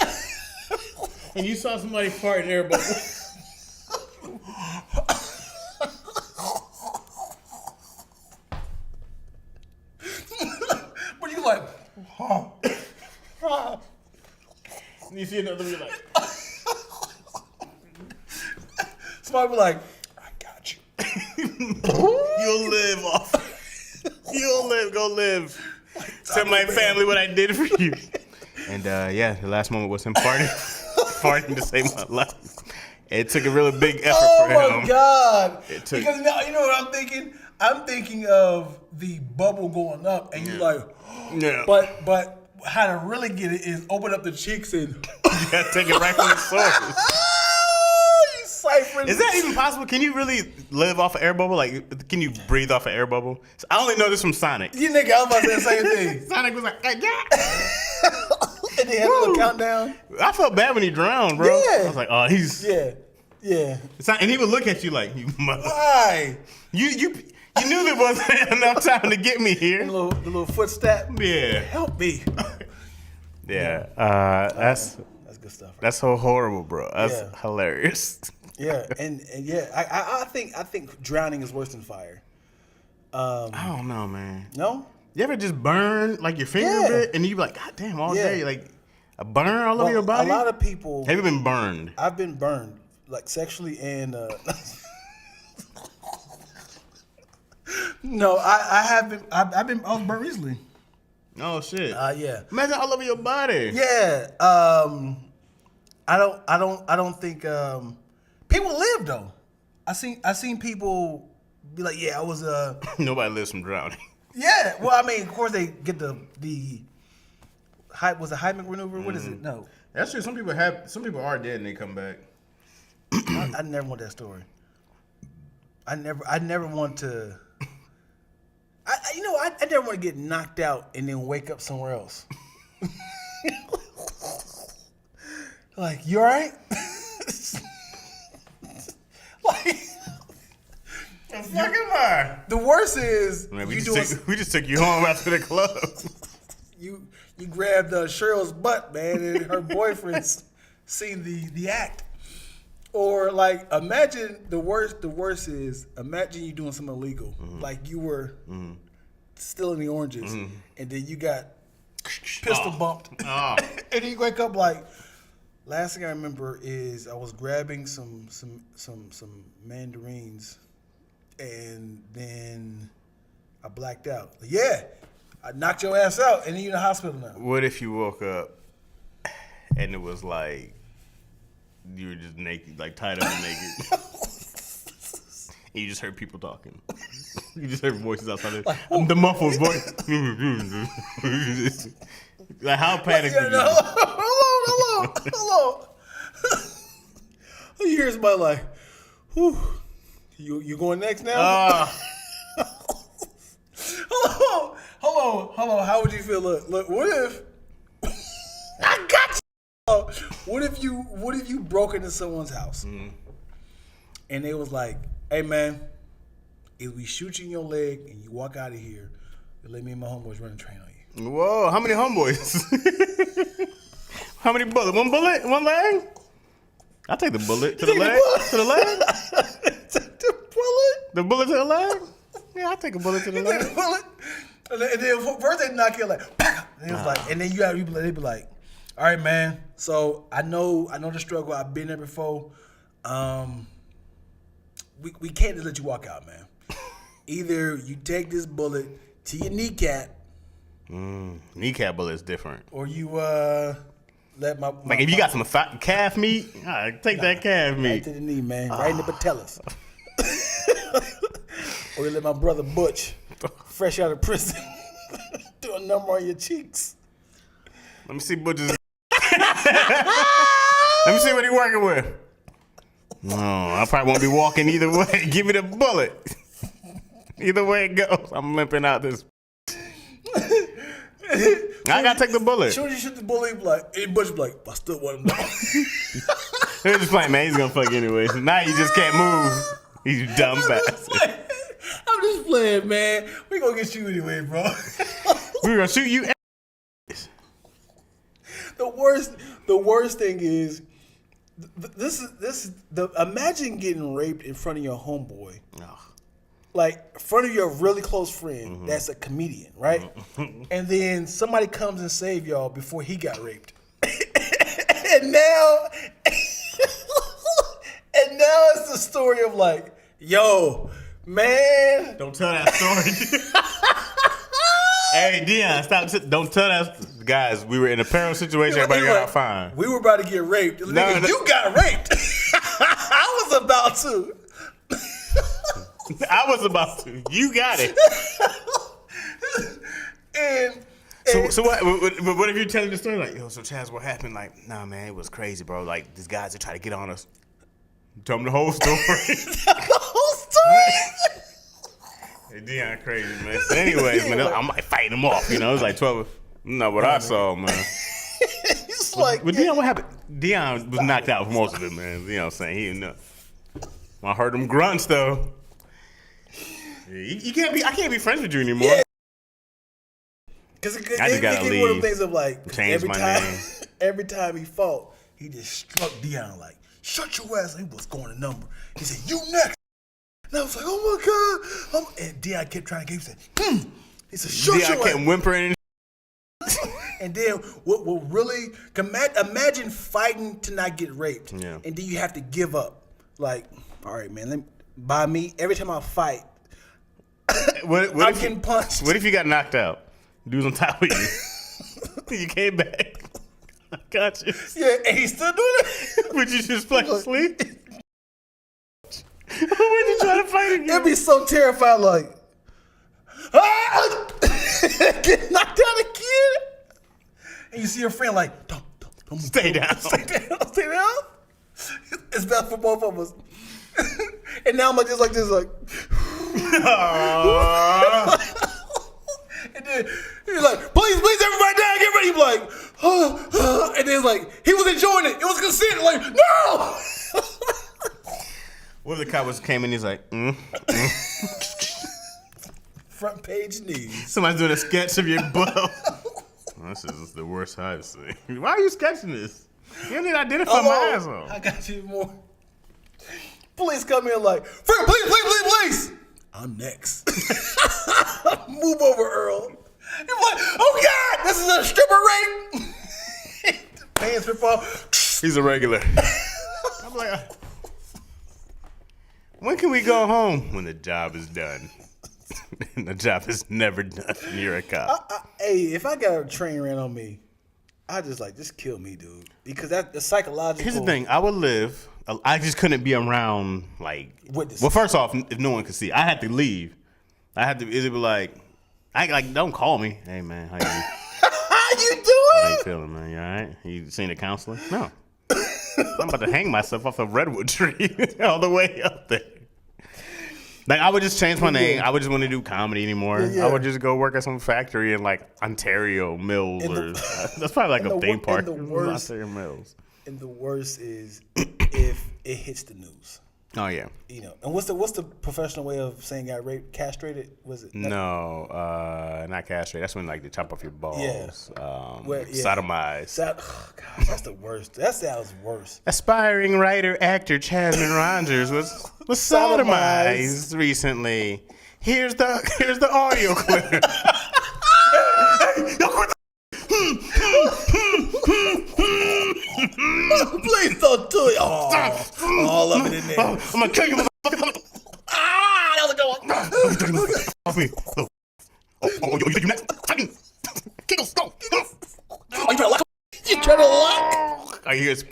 and you saw somebody fart in air bubble. But you like, And you see another one, you're like, somebody be like, I got you. You'll live off. You'll live. Go live. Tell my family what I did for you. And the last moment was him farting to save my life. It took a really big effort for him. Oh my God! Because now you know what I'm thinking. I'm thinking of the bubble going up, and you're like, But how to really get it is open up the cheeks and you gotta take it right from the source. Is that even possible? Can you really live off an air bubble? Like, can you breathe off an air bubble? I only know this from Sonic. You nigga, I was about to say the same thing. Sonic was like, yeah. And they had a little countdown. I felt bad when he drowned, bro. Yeah. I was like, oh, he's... Yeah. And he would look at you like, you mother... Why? You knew there wasn't enough time to get me here. The little footstep. Yeah. Help me. Yeah. That's good stuff. Right? That's so horrible, bro. That's hilarious. Yeah, and I think drowning is worse than fire. I don't know, man. No? You ever just burn like your finger a bit, and you be like, God damn, all day, like a burn all over your body? A lot of people. Have you been burned? I've been burned, like sexually and. No, I have been. I was burnt recently. Oh shit. Yeah. Imagine all over your body. Yeah. I don't think people live though. I seen people be like, yeah, I was Nobody lives from drowning. Yeah. Well, I mean, of course they get the was a Heimlich maneuver. What is it? No. That's true. Some people are dead and they come back. I never want that story. I never want to. I never want to get knocked out and then wake up somewhere else. Like, you all right? Like, the worst is man, we just took you home after the club. You grabbed Cheryl's butt, man, and her boyfriend's seen the act. Or like, imagine the worst is imagine you doing something illegal, like you were stealing the oranges, and then you got pistol bumped, and then you wake up like. Last thing I remember is I was grabbing some mandarins, and then I blacked out. Yeah, I knocked your ass out, and then you're in the hospital now. What if you woke up and it was like you were just naked, like tied up and naked, and you just heard people talking? You just heard voices outside. Like, the muffled voice. Like, how panicked were you? Hello. You hear somebody like, whew, you going next now? Hello. How would you feel? Look. What if I got you? What if you broke into someone's house and they was like, hey man, if we shoot you in your leg and you walk out of here, you let me and my homeboys run a train on you. Whoa, how many homeboys? How many bullets? One bullet? One leg? I'll take the bullet to the leg. To the leg? The bullet? The bullet to the leg? Yeah, I'll take a bullet to the leg. The bullet? And then first they knock you like, and it was like, and then you got people, they be like, all right, man. So I know the struggle. I've been there before. We can't just let you walk out, man. Either you take this bullet to your kneecap. Kneecap bullet is different. Or you let my like if you got some calf meat, take that calf meat. Right to the knee, man. Right in the patellas. Or you let my brother Butch, fresh out of prison, do a number on your cheeks. Let me see Butch's. Let me see what he's working with. No, I probably won't be walking either way. Give me the bullet. Either way it goes, I'm limping out this. I gotta take the bullet. Sure, you shoot the bullet, Butch be like, I still want him down. They're just playing, man. He's gonna fuck anyway. Now you just can't move. You dumb bastard. I'm just playing, man. We gonna get you anyway, bro. We're gonna shoot you. The worst thing is, imagine getting raped in front of your homeboy. Oh. Like, in front of your really close friend that's a comedian, right? And then somebody comes and save y'all before he got raped. And now it's the story of like, yo, man. Don't tell that story. Hey, Dion, stop. Don't tell that. Guys, we were in a peril situation. Everybody got out fine. We were about to get raped. You got raped. I was about to. I was about to. You got it. So what if you're telling the story like, yo, so Chaz, what happened? Like, nah, man, it was crazy, bro. Like, these guys are trying to get on us. Tell him the whole story. The whole story. Hey, Deion crazy, man. So anyways, man, I might fight him off. You know, it was like 12. Not what I saw, man. It's like, But Deion, what happened? Deion was knocked out for most of it, man. You know what I'm saying? He didn't know. I heard them grunts though. You can't be. I can't be friends with you anymore. Yeah. Because it gotta one of the things of like change my name. Every time he fought, he just struck Deion like, "Shut your ass!" And he was going a number. He said, "You next." And I was like, "Oh my god!" And Deion kept trying to get. He said, He said, "Shut your ass!" Deion kept whimpering. And then what will really imagine fighting to not get raped, yeah. And then you have to give up. Like, all right, man, by me every time I fight, what I'm getting punched. What if you got knocked out? Dude's on top of you. You came back. I got you. Yeah, and he's still doing it. Would you just play sleep? Would you try to fight again? It'd be so terrified, like, get knocked out again. And you see your friend like, don't move. Stay down. Stay down. It's best for both of us. And now I'm like this, like. And then he's like, please, everybody down, get ready. He's like, and then it's like, he was enjoying it. It was consent. Like, no. What if the cop came in? He's like, Front page news. Somebody's doing a sketch of your butt. This is the worst I've seen. Why are you sketching this? You don't need to identify my asshole. I got you more. Police come in like, friend, please. I'm next. Move over, Earl. You're like, oh God, this is a stripper rape. Pants rip off. He's a regular. I'm like, when can we go home? When the job is done. And the job is never done. You're a cop. Hey, if I got a train ran on me, I just kill me, dude. Because that's the psychological. Here's the thing. I would live. I just couldn't be around, like. Witnesses. Well, first off, if no one could see, I had to leave. I had to. It'd be like, don't call me. Hey man, how you? How you doing? How you feeling, man? You all right? You seen a counselor? No. I'm about to hang myself off a redwood tree all the way up there. Like, I would just change my name. I would just want to do comedy anymore. Yeah. I would just go work at some factory in, like, Ontario Mills. That's probably like a theme park. Ontario Mills. And the worst is if it hits the news. Oh, yeah. You know, and what's the professional way of saying got raped? Castrated? Was it? No, not castrated. That's when, like, they chop off your balls. Yeah. Sodomized. Oh, gosh, that's the worst. That sounds worse. Aspiring writer, actor Chasman Rogers was sodomized recently. Here's the audio clip. Please don't do it. Oh, all of it in there. I'm gonna kill you, motherfucker. That was a good one. Off me. You think you next? Kickles, go. Oh, you trying to lock? You trying to lock? I hear it's.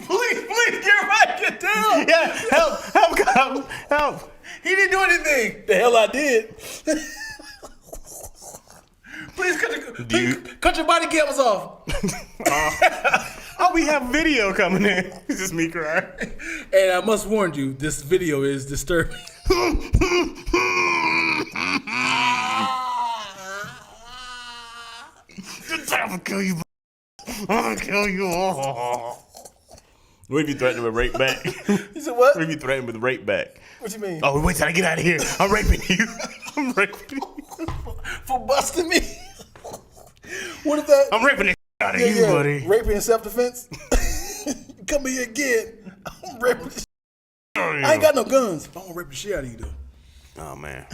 Please, get down. Yeah, help. He didn't do anything. The hell I did. Please cut your body cameras off. We have video coming in. It's just me crying. And I must warn you, this video is disturbing. I'm gonna kill you. I'm gonna kill you. What if you threatened with rape back? You said what? What if you threatened with rape back? What you mean? Oh, wait till I get out of here. I'm raping you. I'm raping you. For busting me? What is that? I'm raping the out of you, buddy. Raping in self-defense? Come here again. I'm raping the I ain't got no guns. I'm gonna rape the shit out of you, though. Oh, man.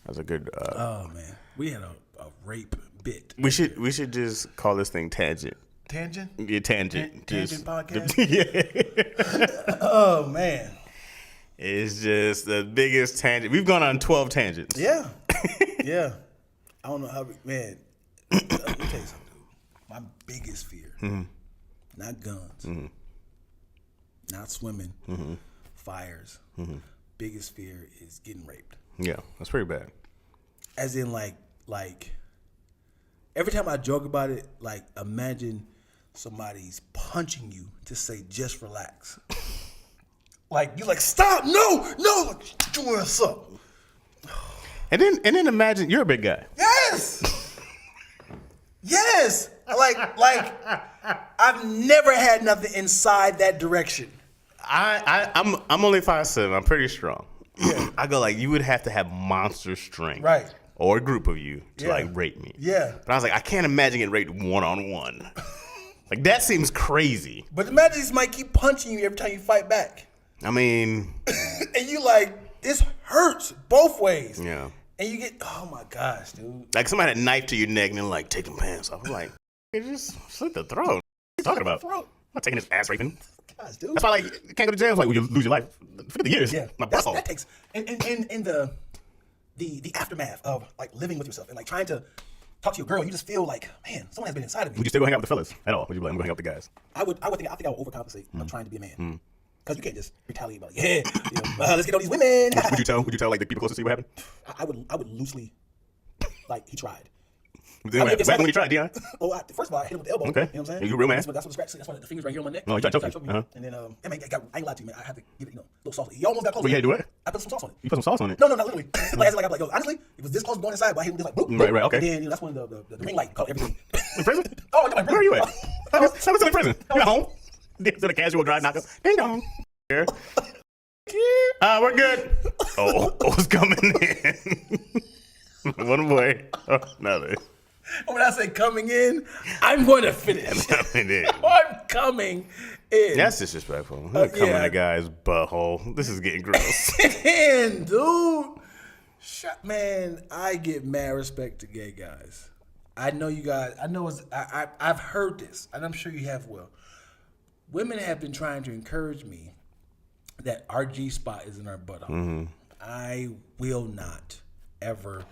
That's a good... oh, man. We had a rape bit. We should just call this thing Tangent. Tangent? Yeah, Tangent. Tangent podcast? Yeah. Oh, man. It's just the biggest tangent. We've gone on 12 tangents. Yeah. Yeah. I don't know how... Man, let me tell you something, dude. My biggest fear, not guns, not swimming, fires. Biggest fear is getting raped. Yeah, that's pretty bad. As in, like every time I joke about it, like, imagine somebody's punching you to say just relax. Like you like stop, no, like shut your ass up. And then imagine you're a big guy. Yes. Yes. Like I've never had nothing inside that direction. I'm only 5'7". I'm pretty strong. Yeah. I go like you would have to have monster strength, right? Or a group of you to like rape me. Yeah. But I was like, I can't imagine getting raped 1-on-1. Like that seems crazy. But imagine this might keep punching you every time you fight back. I mean, and you like this hurts both ways. Yeah. And you get oh my gosh, dude. Like somebody had a knife to your neck and then like take them pants off. I'm like, you just slit the throat. What are you talking about? I'm not taking this ass raping. Gosh, dude. That's why like you can't go to jail. It's like, will you lose your life? 50 years. Yeah. My that takes and the aftermath of like living with yourself and like trying to talk to your girl, you just feel like, man, someone has been inside of me. Would you still go hang out with the fellas at all? Would you be like, I'm gonna hang out with the guys? I think I would overcompensate of trying to be a man. Because you can't just retaliate about like, let's get all these women. Would you tell like the people closest to you what happened? I would loosely like he tried. What happened when you tried, Dion? First of all, I hit him with the elbow. Okay. You know what I'm saying? You a real man. That's what the scratch. That's why the fingers right here on my neck. No, you tried to choke you. And then, I ain't gonna lie to you, man. I have to give it, a little sauce. He almost got close. But you had to do what? I put some sauce on it. You put some sauce on it? No, not literally. like, yo, honestly, it was this close to going inside, but I hit him just like, boop, boop. Right, okay. And then, that's when the ring light caught everything. In prison? Oh, I'm in prison. Where are you at? I was still in prison. You at home? Did a casual drive knock up. Ding dong. Here. We're good. Oh, it's coming in. One way or another. When I say coming in, I'm going to finish. Coming in. I'm coming in. That's disrespectful. Coming in a guy's butthole. This is getting gross. Man, dude. Man, I get mad respect to gay guys. I know you guys. I know I've heard this, and I'm sure you have. Well, women have been trying to encourage me that our G spot is in our butthole. Mm-hmm. I will not ever.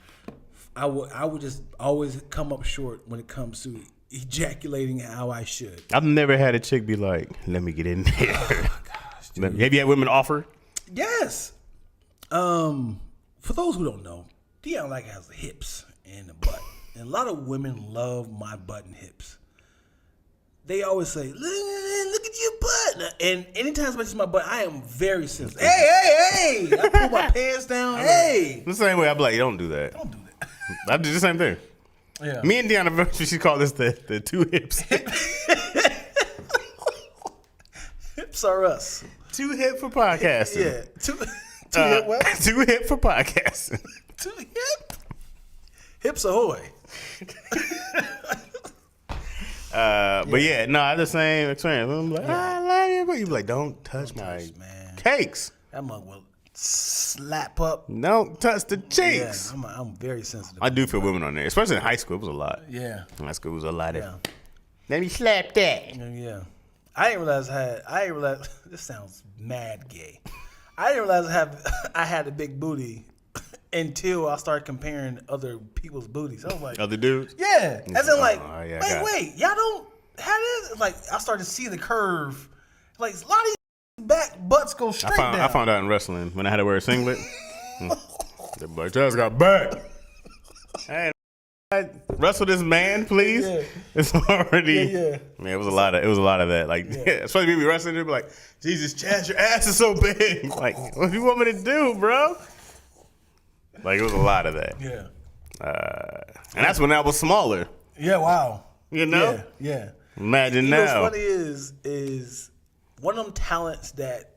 I would just always come up short when it comes to ejaculating how I should. I've never had a chick be like, "Let me get in there." Oh, gosh, dude. Have you had women offer? Yes. For those who don't know, Dion like has the hips and the butt, and a lot of women love my butt and hips. They always say, look at your butt. And anytime somebody sees my butt, I am very sensitive. Hey. I pull my pants down. Hey. The same way, I'm like, don't do that. Don't do that. I do the same thing. Yeah. Me and Deanna, she called this the two hips. Hips are us. Too hip for podcasting. Yeah. Too hip what? Too hip for podcasting. Too hip? Hips ahoy. But yeah, no, I had the same experience. I'm like, I love you, but you be like, don't touch my cakes. That mug will slap up. Don't touch the cheeks. Yeah, I'm very sensitive. I do feel women on there, especially in high school. It was a lot. Yeah, in high school it was a lot of. Let me slap that. Yeah, I didn't realize this sounds mad gay. I didn't realize I had a big booty until I started comparing other people's booties. I was like, other dudes? Yeah. As in like, yeah, wait, y'all don't have this? Like, I started to see the curve. Like, a lot of these back butts go straight down. I found out in wrestling when I had to wear a singlet. The boy just got back. Hey, wrestle this man, please. Yeah. It's already. Man, it was a lot of that. Like, especially when we wrestling, they'd be like, Jesus, Chaz, your ass is so big. Like, what do you want me to do, bro? Like, it was a lot of that. Yeah. And that's when I was smaller. Yeah, wow. You know? Yeah. Imagine now. What's funny is one of them talents that,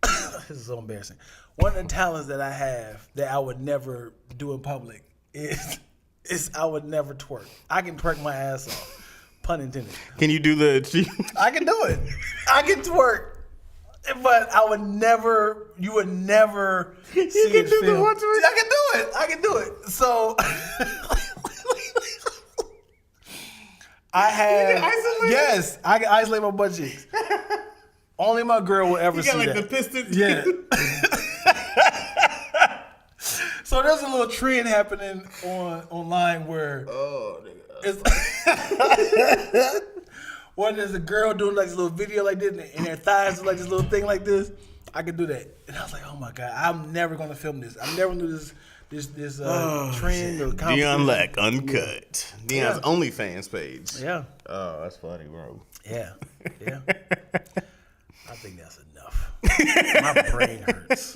this is so embarrassing. One of the talents that I have that I would never do in public is I would never twerk. I can twerk my ass off. Pun intended. Can you do the... I can do it. I can twerk. But you would never see it film. I can do it. So I have I can isolate my butt cheeks. Only my girl will ever see that. The piston. Yeah. So there's a little trend happening online where it's when there's a girl doing like this little video like this and their thighs are like this little thing like this. I could do that. And I was like, oh my God, I'm never going to film this. I'm never going to do this trend or Deion Lack uncut. Deion's OnlyFans page. Yeah. Oh, that's funny, bro. Yeah. I think that's enough. My brain hurts.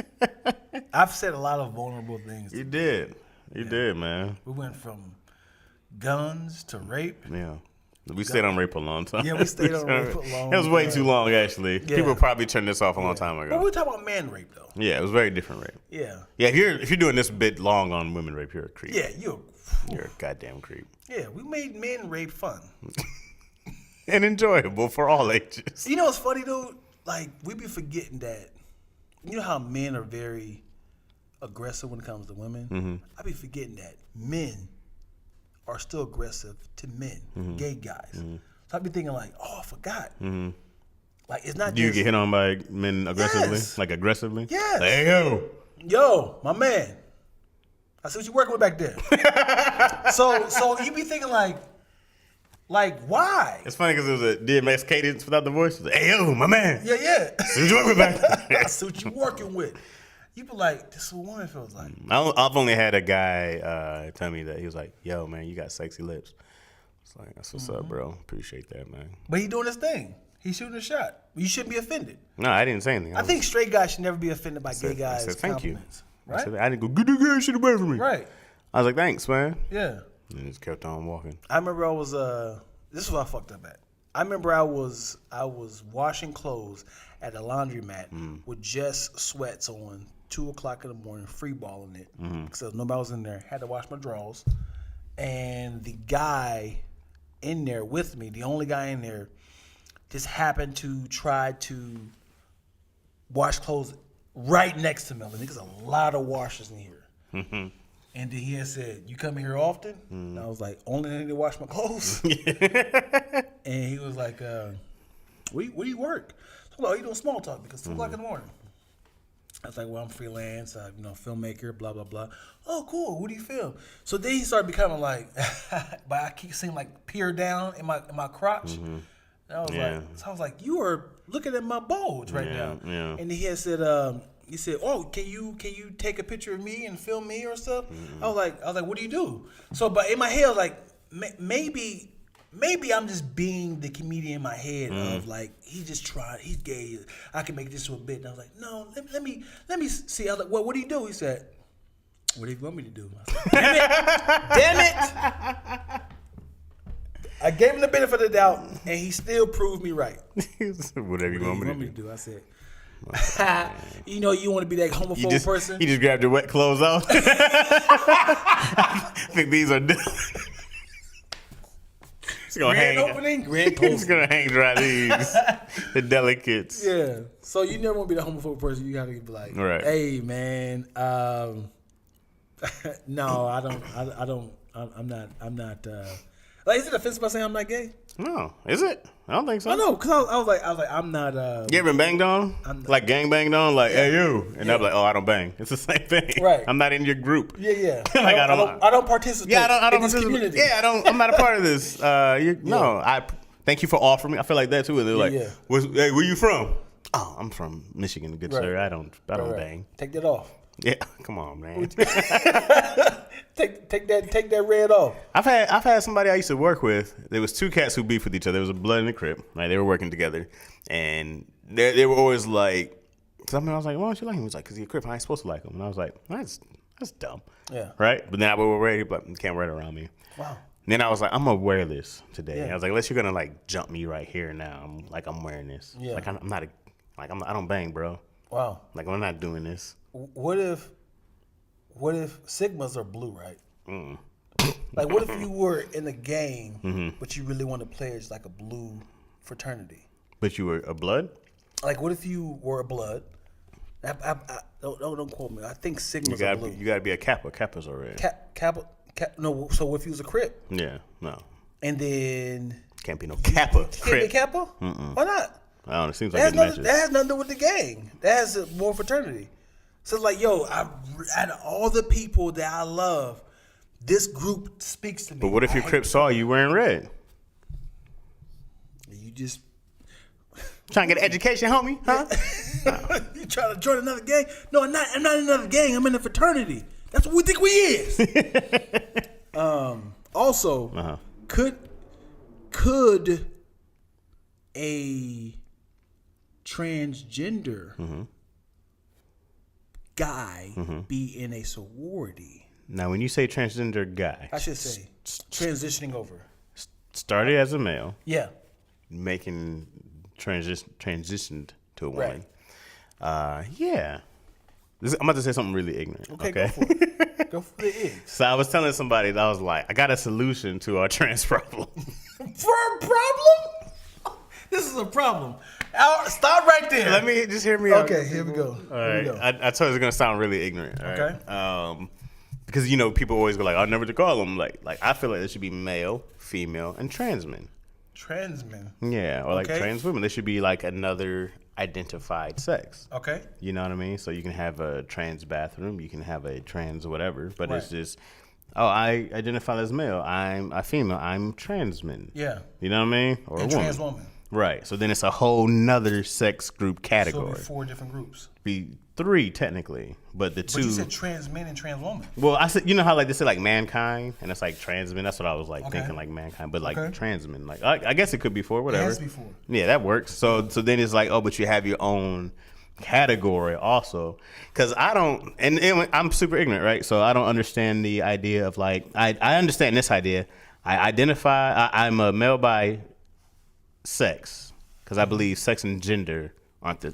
I've said a lot of vulnerable things. You did, man. We went from guns to rape. Yeah. We stayed on rape a long time. Yeah, we stayed on rape a long time. It was way too long, actually. Yeah. People probably turned this off a long time ago. But we're talking about man rape, though. Yeah, it was very different rape. Yeah. Yeah, if you're doing this bit long on women rape, you're a creep. Yeah, you're a goddamn creep. Yeah, we made men rape fun. And enjoyable for all ages. You know what's funny, dude? Like, we be forgetting that. You know how men are very aggressive when it comes to women? Mm-hmm. I be forgetting that men are still aggressive to men, gay guys. Mm-hmm. So I be thinking like, oh, I forgot. Mm-hmm. Like, it's not Do you get hit on by men aggressively? Yes. Like aggressively? Yes. Like, hey, yo, my man. I see what you working with back there. so you be thinking like, why? It's funny because it was a DMX cadence without the voice. Like, hey, yo, my man. Yeah. See what you working with back there. I see what you working with. You be like, this is what woman feels like. I've only had a guy tell me that. He was like, yo, man, you got sexy lips. It's like, that's what's up, bro. Appreciate that, man. But he doing his thing. He's shooting a shot. You shouldn't be offended. No, I didn't say anything. I think straight guys should never be offended by gay guys' I said, thank compliments. you. Right? I didn't go, get the gay shit away from me. Right. I was like, thanks, man. Yeah. And just kept on walking. I remember I was this is what I fucked up at. I remember I was washing clothes at a laundromat with just sweats on, 2:00 in the morning, free balling it because nobody was in there. Had to wash my drawers, and the guy in there with me, the only guy in there, just happened to try to wash clothes right next to me. I mean, there's a lot of washers in here. And then he had said, "You come here often?" And I was like, "Only I need to wash my clothes." And he was like, where do you work? So, oh, you doing small talk because 2:00 in the morning. I was like, well, I'm freelance, filmmaker, blah, blah, blah. Oh, cool. Who do you film? So then he started becoming like, but I keep seeing like peer down in my crotch. And I was like, you are looking at my bulge right now. Yeah. And he had said, oh, can you take a picture of me and film me or stuff? I was like, what do you do? So, but in my head, I was like, maybe I'm just being the comedian in my head of like, he's gay, I can make this to a bit. And I was like, no, let me see. I was like, well, what do you do? He said, what do you want me to do? I said, damn it. I gave him the benefit of the doubt, and he still proved me right. Whatever you want me to do. I said, you know, you want to be that homophobe person? You just grabbed your wet clothes off. I think these are done. Grand opening, grand closing. He's gonna hang dry these, the delicates. Yeah. So you never want to be the homophobe person. You gotta be like, right. Hey man, no, I don't. I'm not. Like, is it offensive by saying I'm not gay? No, is it? I don't think so. I know, cause I was like, I'm not. You ever been banged on? Like gang banged on? Like, hey you, and I'm like, oh, I don't bang. It's the same thing. Right. I'm not in your group. Yeah. Like I don't participate. Yeah, I don't in this community. Yeah, I'm not a part of this. No, I thank you for offering me. I feel like that too. And they're like, Yeah. Hey, where you from? Oh, I'm from Michigan, good sir. I don't bang. Take that off. Yeah, come on, man. Take that red off. I've had somebody I used to work with. There was two cats who beefed with each other. There was a blood in the crib. Right, they were working together, and they were always like. I was like, why don't you like him? He was like, because he's a crip. I ain't supposed to like him. And I was like, that's dumb. Yeah. Right. But then I would wear it. But you can't wear it around me. Wow. And then I was like, I'm gonna wear this today. Yeah. I was like, unless you're gonna like jump me right here now, I'm wearing this. Yeah. Like I don't bang, bro. Wow. Like I'm not doing this. What if Sigmas are blue, right? Like, what if you were in a gang, but you really want to play as like a blue fraternity? But you were a blood? Like, what if you were a blood? Don't quote me. I think Sigmas are blue. You gotta be a Kappa. Kappas are red. Kappa. No. So if you was a Crip, Yeah. No. and then Can't be no Kappa. you can't be a Kappa. Why not? I don't know. It seems like it matches. That has nothing to do with the gang. That has more fraternity. So it's like, yo, out of all the people that I love, this group speaks to me. But what if your Crip saw you wearing red? You just Trying to get an education, homie? Huh? you trying to join another gang? No, I'm not in another gang. I'm in a fraternity. That's what we think we is. Also, could a transgender guy be in a sorority? Now, when you say transgender guy, I should say transitioning over. Started as a male. Yeah. Making transitioned to a woman. Right. Yeah. I'm about to say something really ignorant. Okay. Go for it. Go for the eggs. So I was telling somebody that I was like, I got a solution to our trans problem. For a problem? This is a problem. Stop right there. Let me just hear me out. Okay, here we go. All right. I told you it's gonna sound really ignorant. Okay. Right? Because people always go like, I'll never call them. Like I feel like there should be male, female, and trans men. Trans men. Yeah, or like trans women. There should be like another identified sex. Okay. You know what I mean? So you can have a trans bathroom, you can have a trans whatever, but it's just, I identify as male, I'm a female, I'm trans man. Yeah. You know what I mean? Or and a woman. trans woman. Right. So then it's a whole nother sex group category. So it'd be 4 different groups. Be 3 technically, but the 2. But you said trans men and trans woman. Well, I said, how like they say like mankind, and it's like trans men. That's what I was like thinking, like mankind, but like trans men. Like I guess it could be 4, whatever. It has to be 4. Yeah, that works. So then it's like, but you have your own category also, because I don't, and I'm super ignorant, right? So I don't understand the idea of like I understand this idea. I identify. I'm a male by sex, because I believe sex and gender aren't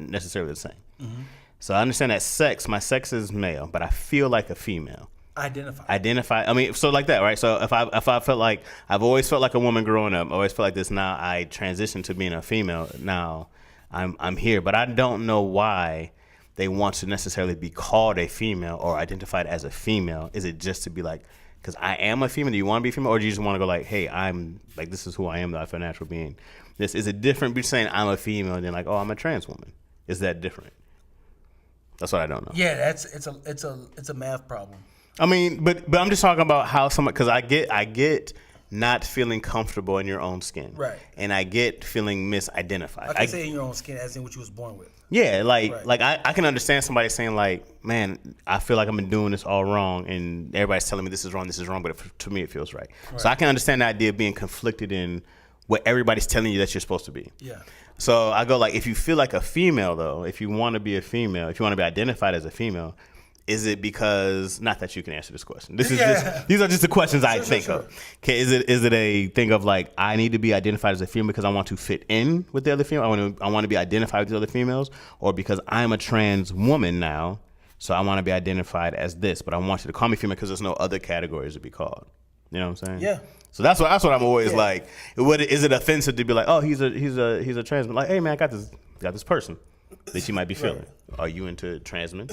necessarily the same. Mm-hmm. So I understand that my sex is male, but I feel like a female. Identify. I mean, so like that, right? So if I felt like I've always felt like a woman growing up, I always felt like this. Now I transitioned to being a female. Now I'm here, but I don't know why they want to necessarily be called a female or identified as a female. Is it just to be like, because I am a female, do you want to be a female, or do you just want to go like, hey, I'm like, this is who I am, I feel a natural being? This is it different between saying I'm a female and then like, oh, I'm a trans woman? Is that different? That's what I don't know. Yeah, it's a math problem. I mean, but I'm just talking about how someone, because I get not feeling comfortable in your own skin, right? And I get feeling misidentified. I can say in your own skin, as in what you was born with. Yeah, like I can understand somebody saying like, man, I feel like I've been doing this all wrong, and everybody's telling me this is wrong, but to me it feels right. So I can understand the idea of being conflicted in what everybody's telling you that you're supposed to be. Yeah. So I go like, if you feel like a female though, if you want to be a female, if you want to be identified as a female, is it because, not that you can answer this question. These are just the questions I think of. Okay, is it a thing of like, I need to be identified as a female because I want to fit in with the other female? I want to be identified with the other females, or because I'm a trans woman now, so I want to be identified as this, but I want you to call me female because there's no other categories to be called. You know what I'm saying? Yeah. So that's what I'm always like. Is it offensive to be like, oh, he's a trans man? Like, hey man, I got this person that you might be feeling. Are you into trans men?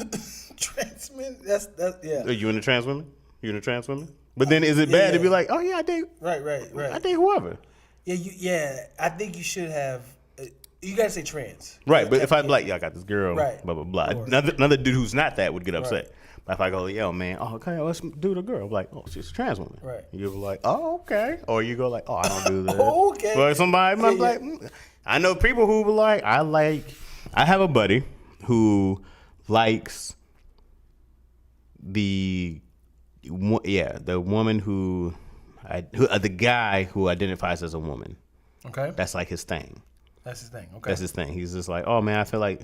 Trans men? That's yeah. Are you into trans women? You into trans women? But then is it bad to be like, oh yeah, I date. Right. I date whoever. Yeah, I think you should have. You gotta say trans. Right, but if I'm like, I got this girl, blah blah blah. Right. Another dude who's not that would get upset. Right. But if I go, yo man, okay, let's do the girl. I'm like, oh, she's a trans woman. Right. You go like, oh okay, or you go like, oh, I don't do that. Okay. But somebody might be like, I know people who were like, I have a buddy who likes the woman the guy who identifies as a woman. Okay. That's like his thing. That's his thing. Okay. That's his thing. He's just like, oh man, I feel like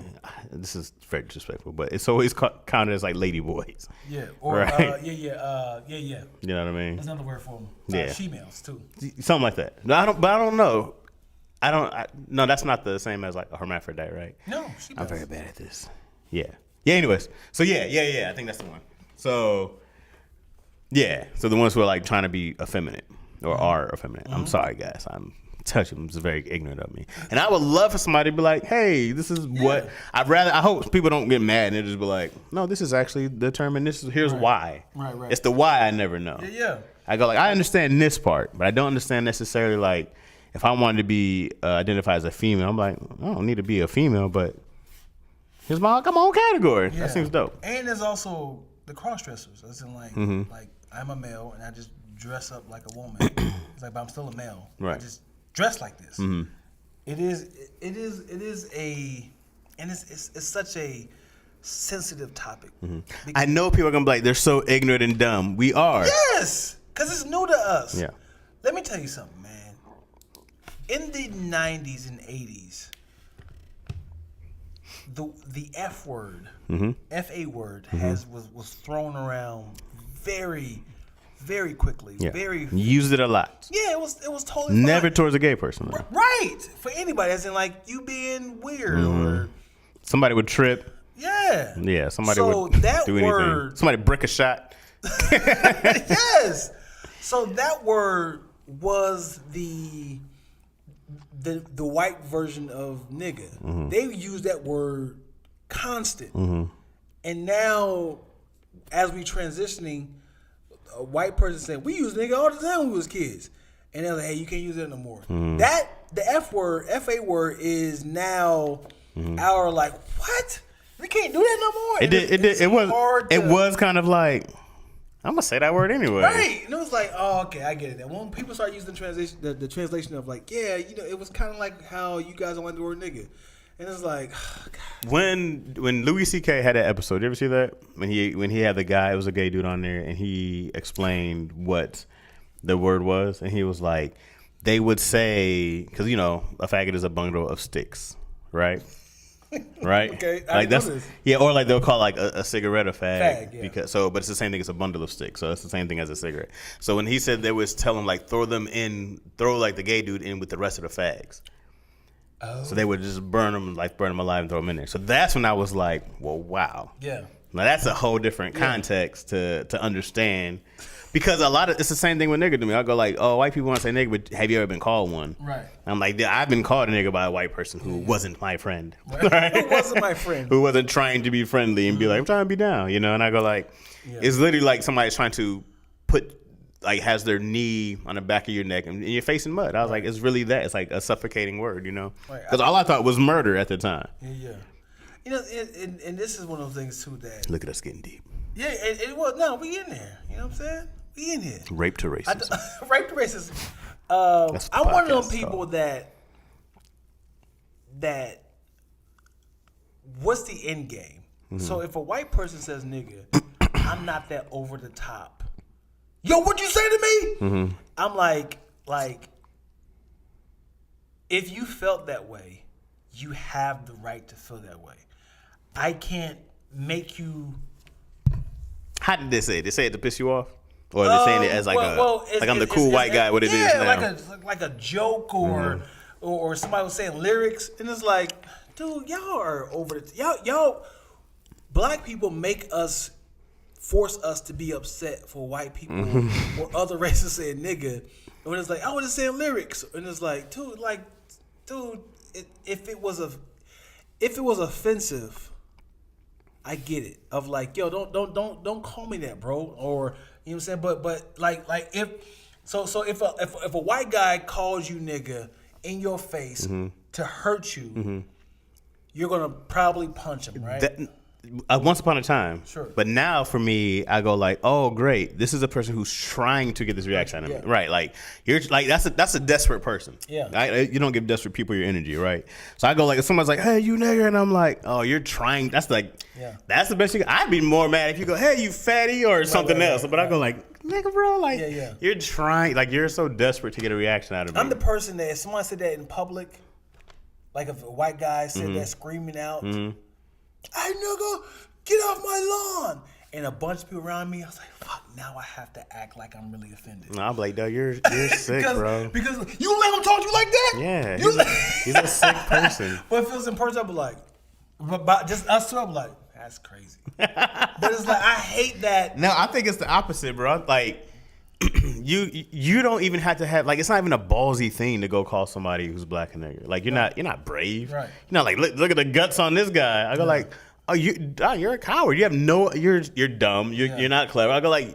this is very disrespectful, but it's always counted as like lady boys. Yeah. Or right? Yeah. You know what I mean? There's another word for them. She-males too. Something like that. No, I don't know. No, that's not the same as like a hermaphrodite, right? No, she-males. I'm very bad at this. Yeah. Anyways, so yeah. I think that's the one. So yeah. So the ones who are like trying to be effeminate or are effeminate. I'm sorry, guys. I'm touching. It's very ignorant of me. And I would love for somebody to be like, hey, this is what I hope people don't get mad and they just be like, no, this is actually determined. Here's why. Right. Right. It's the why I never know. Yeah. I go like, I understand this part, but I don't understand necessarily like if I wanted to be identified as a female, I'm like, I don't need to be a female, but here's my own category. Yeah. That seems dope. And there's also the cross-dressers. As in like I'm a male and I just dress up like a woman. It's like, but I'm still a male. Right. I just dress like this. Mm-hmm. It's such a sensitive topic. I know people are gonna be like, they're so ignorant and dumb. We are. Yes, because it's new to us. Yeah. Let me tell you something, man. In the 90s and 80s, the F word, F-A word, was thrown around very, very quickly. Yeah. Very used it a lot. Yeah, it was totally never fine. towards a gay person. Though. Right. For anybody, as in like you being weird or somebody would trip. Yeah. Yeah, somebody so would that do anything. Word, somebody brick a shot. Yes. So that word was the white version of nigga. They use that word constant. And now, as we transitioning, a white person saying, we use nigga all the time when we was kids. And they're like, hey, you can't use that no more. The F word, F-A word is now our like, what? We can't do that no more. It was kind of like, I'm gonna say that word anyway. Right. And it was like, oh, okay, I get it. And when people start using the translation of like, yeah, you know, it was kind of like how you guys don't like the word nigga. And it's like, oh, God. When Louis C.K. had that episode, you ever see that? When he had the guy, it was a gay dude on there, and he explained what the word was, and he was like, they would say, because you know, a faggot is a bundle of sticks, right? Right? Okay, like that's or like they'll call like a cigarette a fag, yeah. but it's the same thing as a bundle of sticks, so it's the same thing as a cigarette. So when he said they was tell him like throw like the gay dude in with the rest of the fags. Oh. So they would just burn them alive and throw them in there. So that's when I was like, well, wow. Yeah. Now that's a whole different context to understand. Because it's the same thing with nigga to me. I go like, oh, white people want to say nigga, but have you ever been called one? Right. I'm like, I've been called a nigga by a white person who wasn't my friend. Right? Who wasn't my friend. Who wasn't trying to be friendly and be like, I'm trying to be down, you know? And I go like, it's literally like somebody's trying to has their knee on the back of your neck and you're facing mud. I was like, it's really that. It's like a suffocating word, you know? Because all I thought was murder at the time. Yeah. You know, and this is one of those things too that... Look at us getting deep. Yeah, it was. No, we in there. You know what I'm saying? We in here. Rape to racism. Rape to racism. I'm one of those people that what's the end game? So if a white person says nigga, I'm not that over the top. Yo, what'd you say to me? I'm like, if you felt that way, you have the right to feel that way. I can't make you. How did they say it? They say it to piss you off? Or are they saying it as like I'm the cool white guy, what it is now? like a joke or somebody was saying lyrics, and it's like, dude, y'all are over it. Y'all, black people force us to be upset for white people or other races saying nigga. When it's like, I was just saying lyrics, and it's like, dude, if it was offensive, I get it. Of like, yo, don't call me that, bro. Or you know what I'm saying? But like if a white guy calls you nigga in your face to hurt you, you're gonna probably punch him, right? Once upon a time, sure. But now for me, I go like, oh great, this is a person who's trying to get this reaction out of me, right? Like you're like that's a desperate person. Yeah, you don't give desperate people your energy, right? So I go like, if someone's like, hey you nigger, and I'm like, oh you're trying. That's like, that's the best you. I'd be more mad if you go, hey you fatty or something else. But I go like, nigga, bro, like you're trying, like you're so desperate to get a reaction out of me. I'm the person that if someone said that in public, like if a white guy said that screaming out. Hey nigga, get off my lawn! And a bunch of people around me, I was like, fuck, now I have to act like I'm really offended. No, I'm like, dog, you're sick, bro. Because you let him talk to you like that? Yeah, he's a sick person. But if it was in person, I'd be like, but just us two, I'd be like, that's crazy. But it's like, I hate that. No, I think it's the opposite, bro. Like, you don't even have to have, like, it's not even a ballsy thing to go call somebody who's black and nigger. Like, you're not brave. Right. You're not like, look at the guts on this guy. I go like, oh, you're a coward. You have you're dumb. You're not clever. I go like,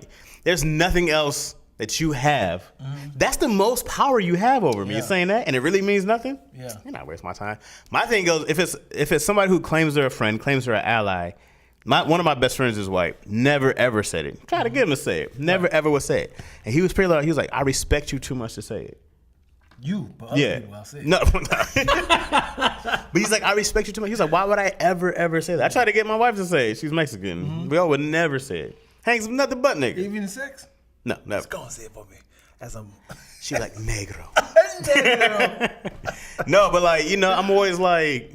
there's nothing else that you have. That's the most power you have over me. You're saying that, and it really means nothing. Yeah. You're not wasting my time. My thing goes, if it's somebody who claims they're a friend, claims they're an ally. One of my best friends is white. Never ever said it. Try to get him to say it. Never ever would say it. And he was pretty loud. He was like, I respect you too much to say it. You, but other people I'll say. No. But he's like, I respect you too much. He's like, why would I ever say that? I tried to get my wife to say it. She's Mexican. Mm-hmm. We all would never say it. Hanks nothing but nigga. Even in sex? No, never. Just go and say it for me. As I'm. She's like, negro. Negro. No, but like, I'm always like,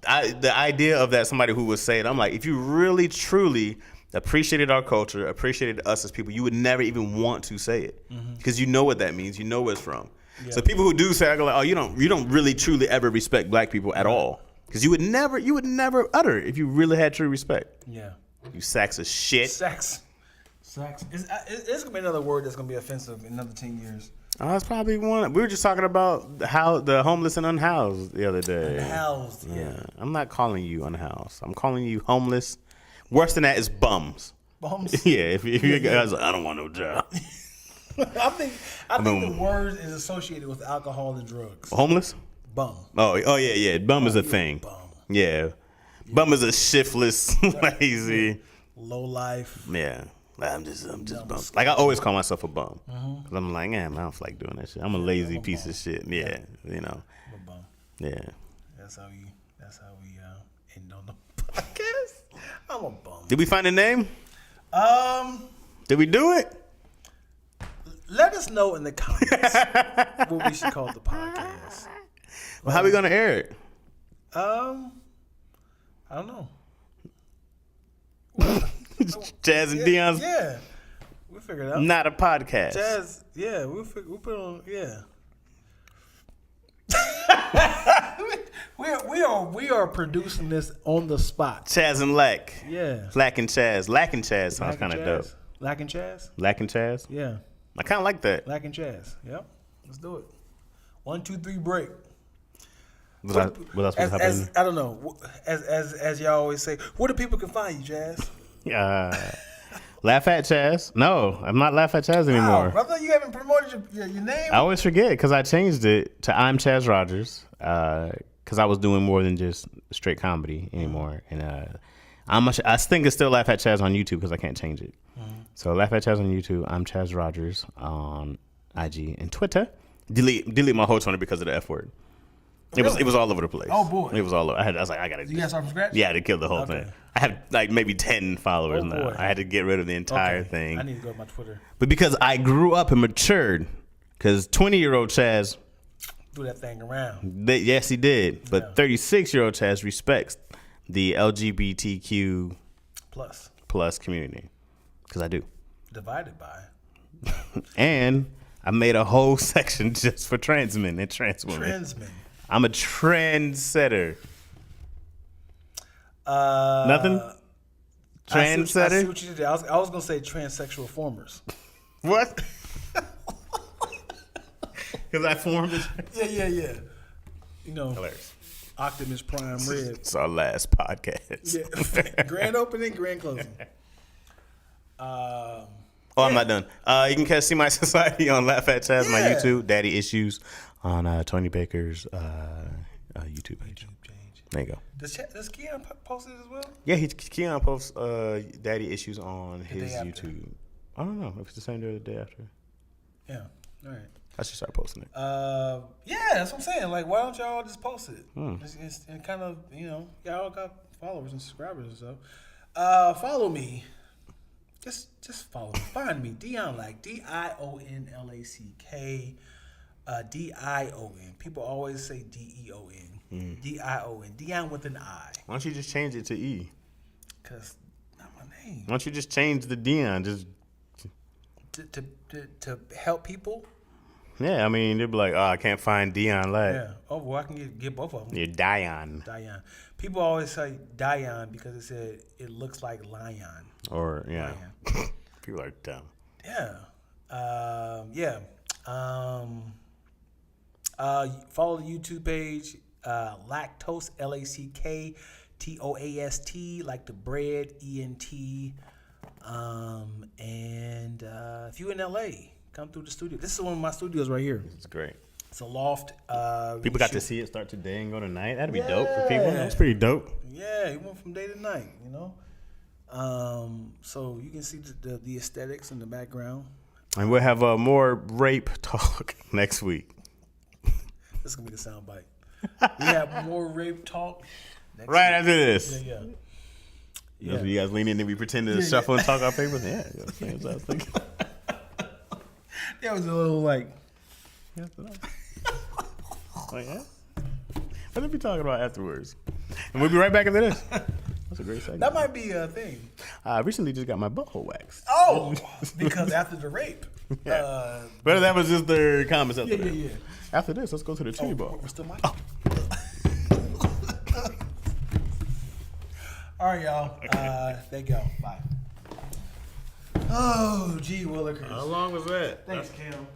the idea of that somebody who would say it, I'm like, if you really, truly appreciated our culture, appreciated us as people, you would never even want to say it. Because you know what that means. You know where it's from. Yeah. So people who do say, I go like, oh, you don't really truly ever respect black people at all. Because you would never utter it if you really had true respect. Yeah. You sacks of shit. Sex. It's gonna be another word that's gonna be offensive in another 10 years. Oh, it's probably one. We were just talking about how the homeless and unhoused the other day. Unhoused, yeah. I'm not calling you unhoused. I'm calling you homeless. Worse than that is bums. Bums? Yeah, if you guys, I don't want no job. I think the word is associated with alcohol and drugs. Homeless? Bum. Oh yeah. Bum is a thing. Bum. Yeah. Bum is a shiftless, lazy. Low life. Yeah. I'm just bum. Like, I always call myself a bum. Because I'm like, man, I don't feel like doing that shit. I'm a lazy piece of shit. Yeah, I'm a bum. Yeah. That's how we end on the podcast. I'm a bum. Did we find a name? Did we do it? Let us know in the comments what we should call the podcast. Well, how are we going to air it? I don't know. Chaz and Dion's. Yeah. We figured it out. Not a podcast. Chaz, yeah, we put on, yeah. we are producing this on the spot. Chaz and Lack. Yeah. Lack and Chaz. Lack and Chaz sounds kind of dope. Lack and Chaz? Lack and Chaz? Yeah. I kind of like that. Lack and Chaz. Yep. Let's do it. 1, 2, 3, break. What else supposed to happen? I don't know. As y'all always say, where do people can find you, Jazz? Laugh at Chaz. No, I'm not Laugh at Chaz anymore. Wow, I thought you haven't promoted your name. I always forget because I changed it to I'm Chaz Rogers because I was doing more than just straight comedy anymore. And I think it's still Laugh at Chaz on YouTube because I can't change it. So Laugh at Chaz on YouTube. I'm Chaz Rogers on IG and Twitter. Delete my whole Twitter because of the F word. It was all over the place. Oh boy, it was all over. I was like, I gotta. You got to start from scratch. Yeah, to kill the whole thing. I have like maybe 10 followers now. Boy. I had to get rid of the entire thing. I need to go to my Twitter. But because I grew up and matured, because 20-year-old Chaz threw that thing around. Yes, he did. But 36-year-old Chaz respects the LGBTQ plus community because I do. Divided by. And I made a whole section just for trans men and trans women. Trans men. I'm a trendsetter. Nothing? Trendsetter? I see what you did. I was going to say transsexual formers. What? Because I formed it? Yeah. You know, hilarious. Optimus Prime Red. It's our last podcast. Yeah. Grand opening, grand closing. I'm not done. You can catch See My Society on Laugh at Chaz, my YouTube. Daddy Issues on Tony Baker's YouTube page. There you go. Does Keon post it as well? Yeah, Keon posts Daddy Issues on his YouTube. I don't know if it's the same day or the day after. Yeah. All right. I should start posting it. Yeah, that's what I'm saying. Like, why don't y'all just post it? It's kind of, y'all got followers and subscribers and stuff. Follow me. Just follow me. Find me. Dion Lack. DionLack. DION. People always say DEON. DION. Dion with an I. Why don't you just change it to E? Because not my name. Why don't you just change the Dion? Just to help people. Yeah, I mean, they'd be like, oh, I can't find Dion Lack. Yeah. Oh, well, I can get both of them. You're Dion. People always say Dion because it looks like lion. Or, yeah. People are dumb. Yeah. Follow the YouTube page, Lactose, LACKTOAST, like the bread, ENT. And if you're in LA, come through the studio. This is one of my studios right here. It's great. It's a loft. People got to see it start today and go tonight. That'd be dope for people. That's pretty dope. Yeah, it went from day to night, So you can see the aesthetics in the background. And we'll have more rape talk next week. This is gonna be the soundbite. We have more rape talk. Right after this. Yeah. You guys lean in and we pretend to shuffle and talk our papers? Yeah, that's what I was thinking. That was a little like. Like, yeah. What did we talking about afterwards? And we'll be right back after this. That's a great segment. That might be a thing. I recently just got my butthole waxed. Oh, because after the rape. Yeah. But that was just their comments after that. Yeah. After this, let's go to the tree ball. We're still mic. All right, y'all. There you go. Bye. Oh, gee, Willikers. How long was that? Thanks, Cam.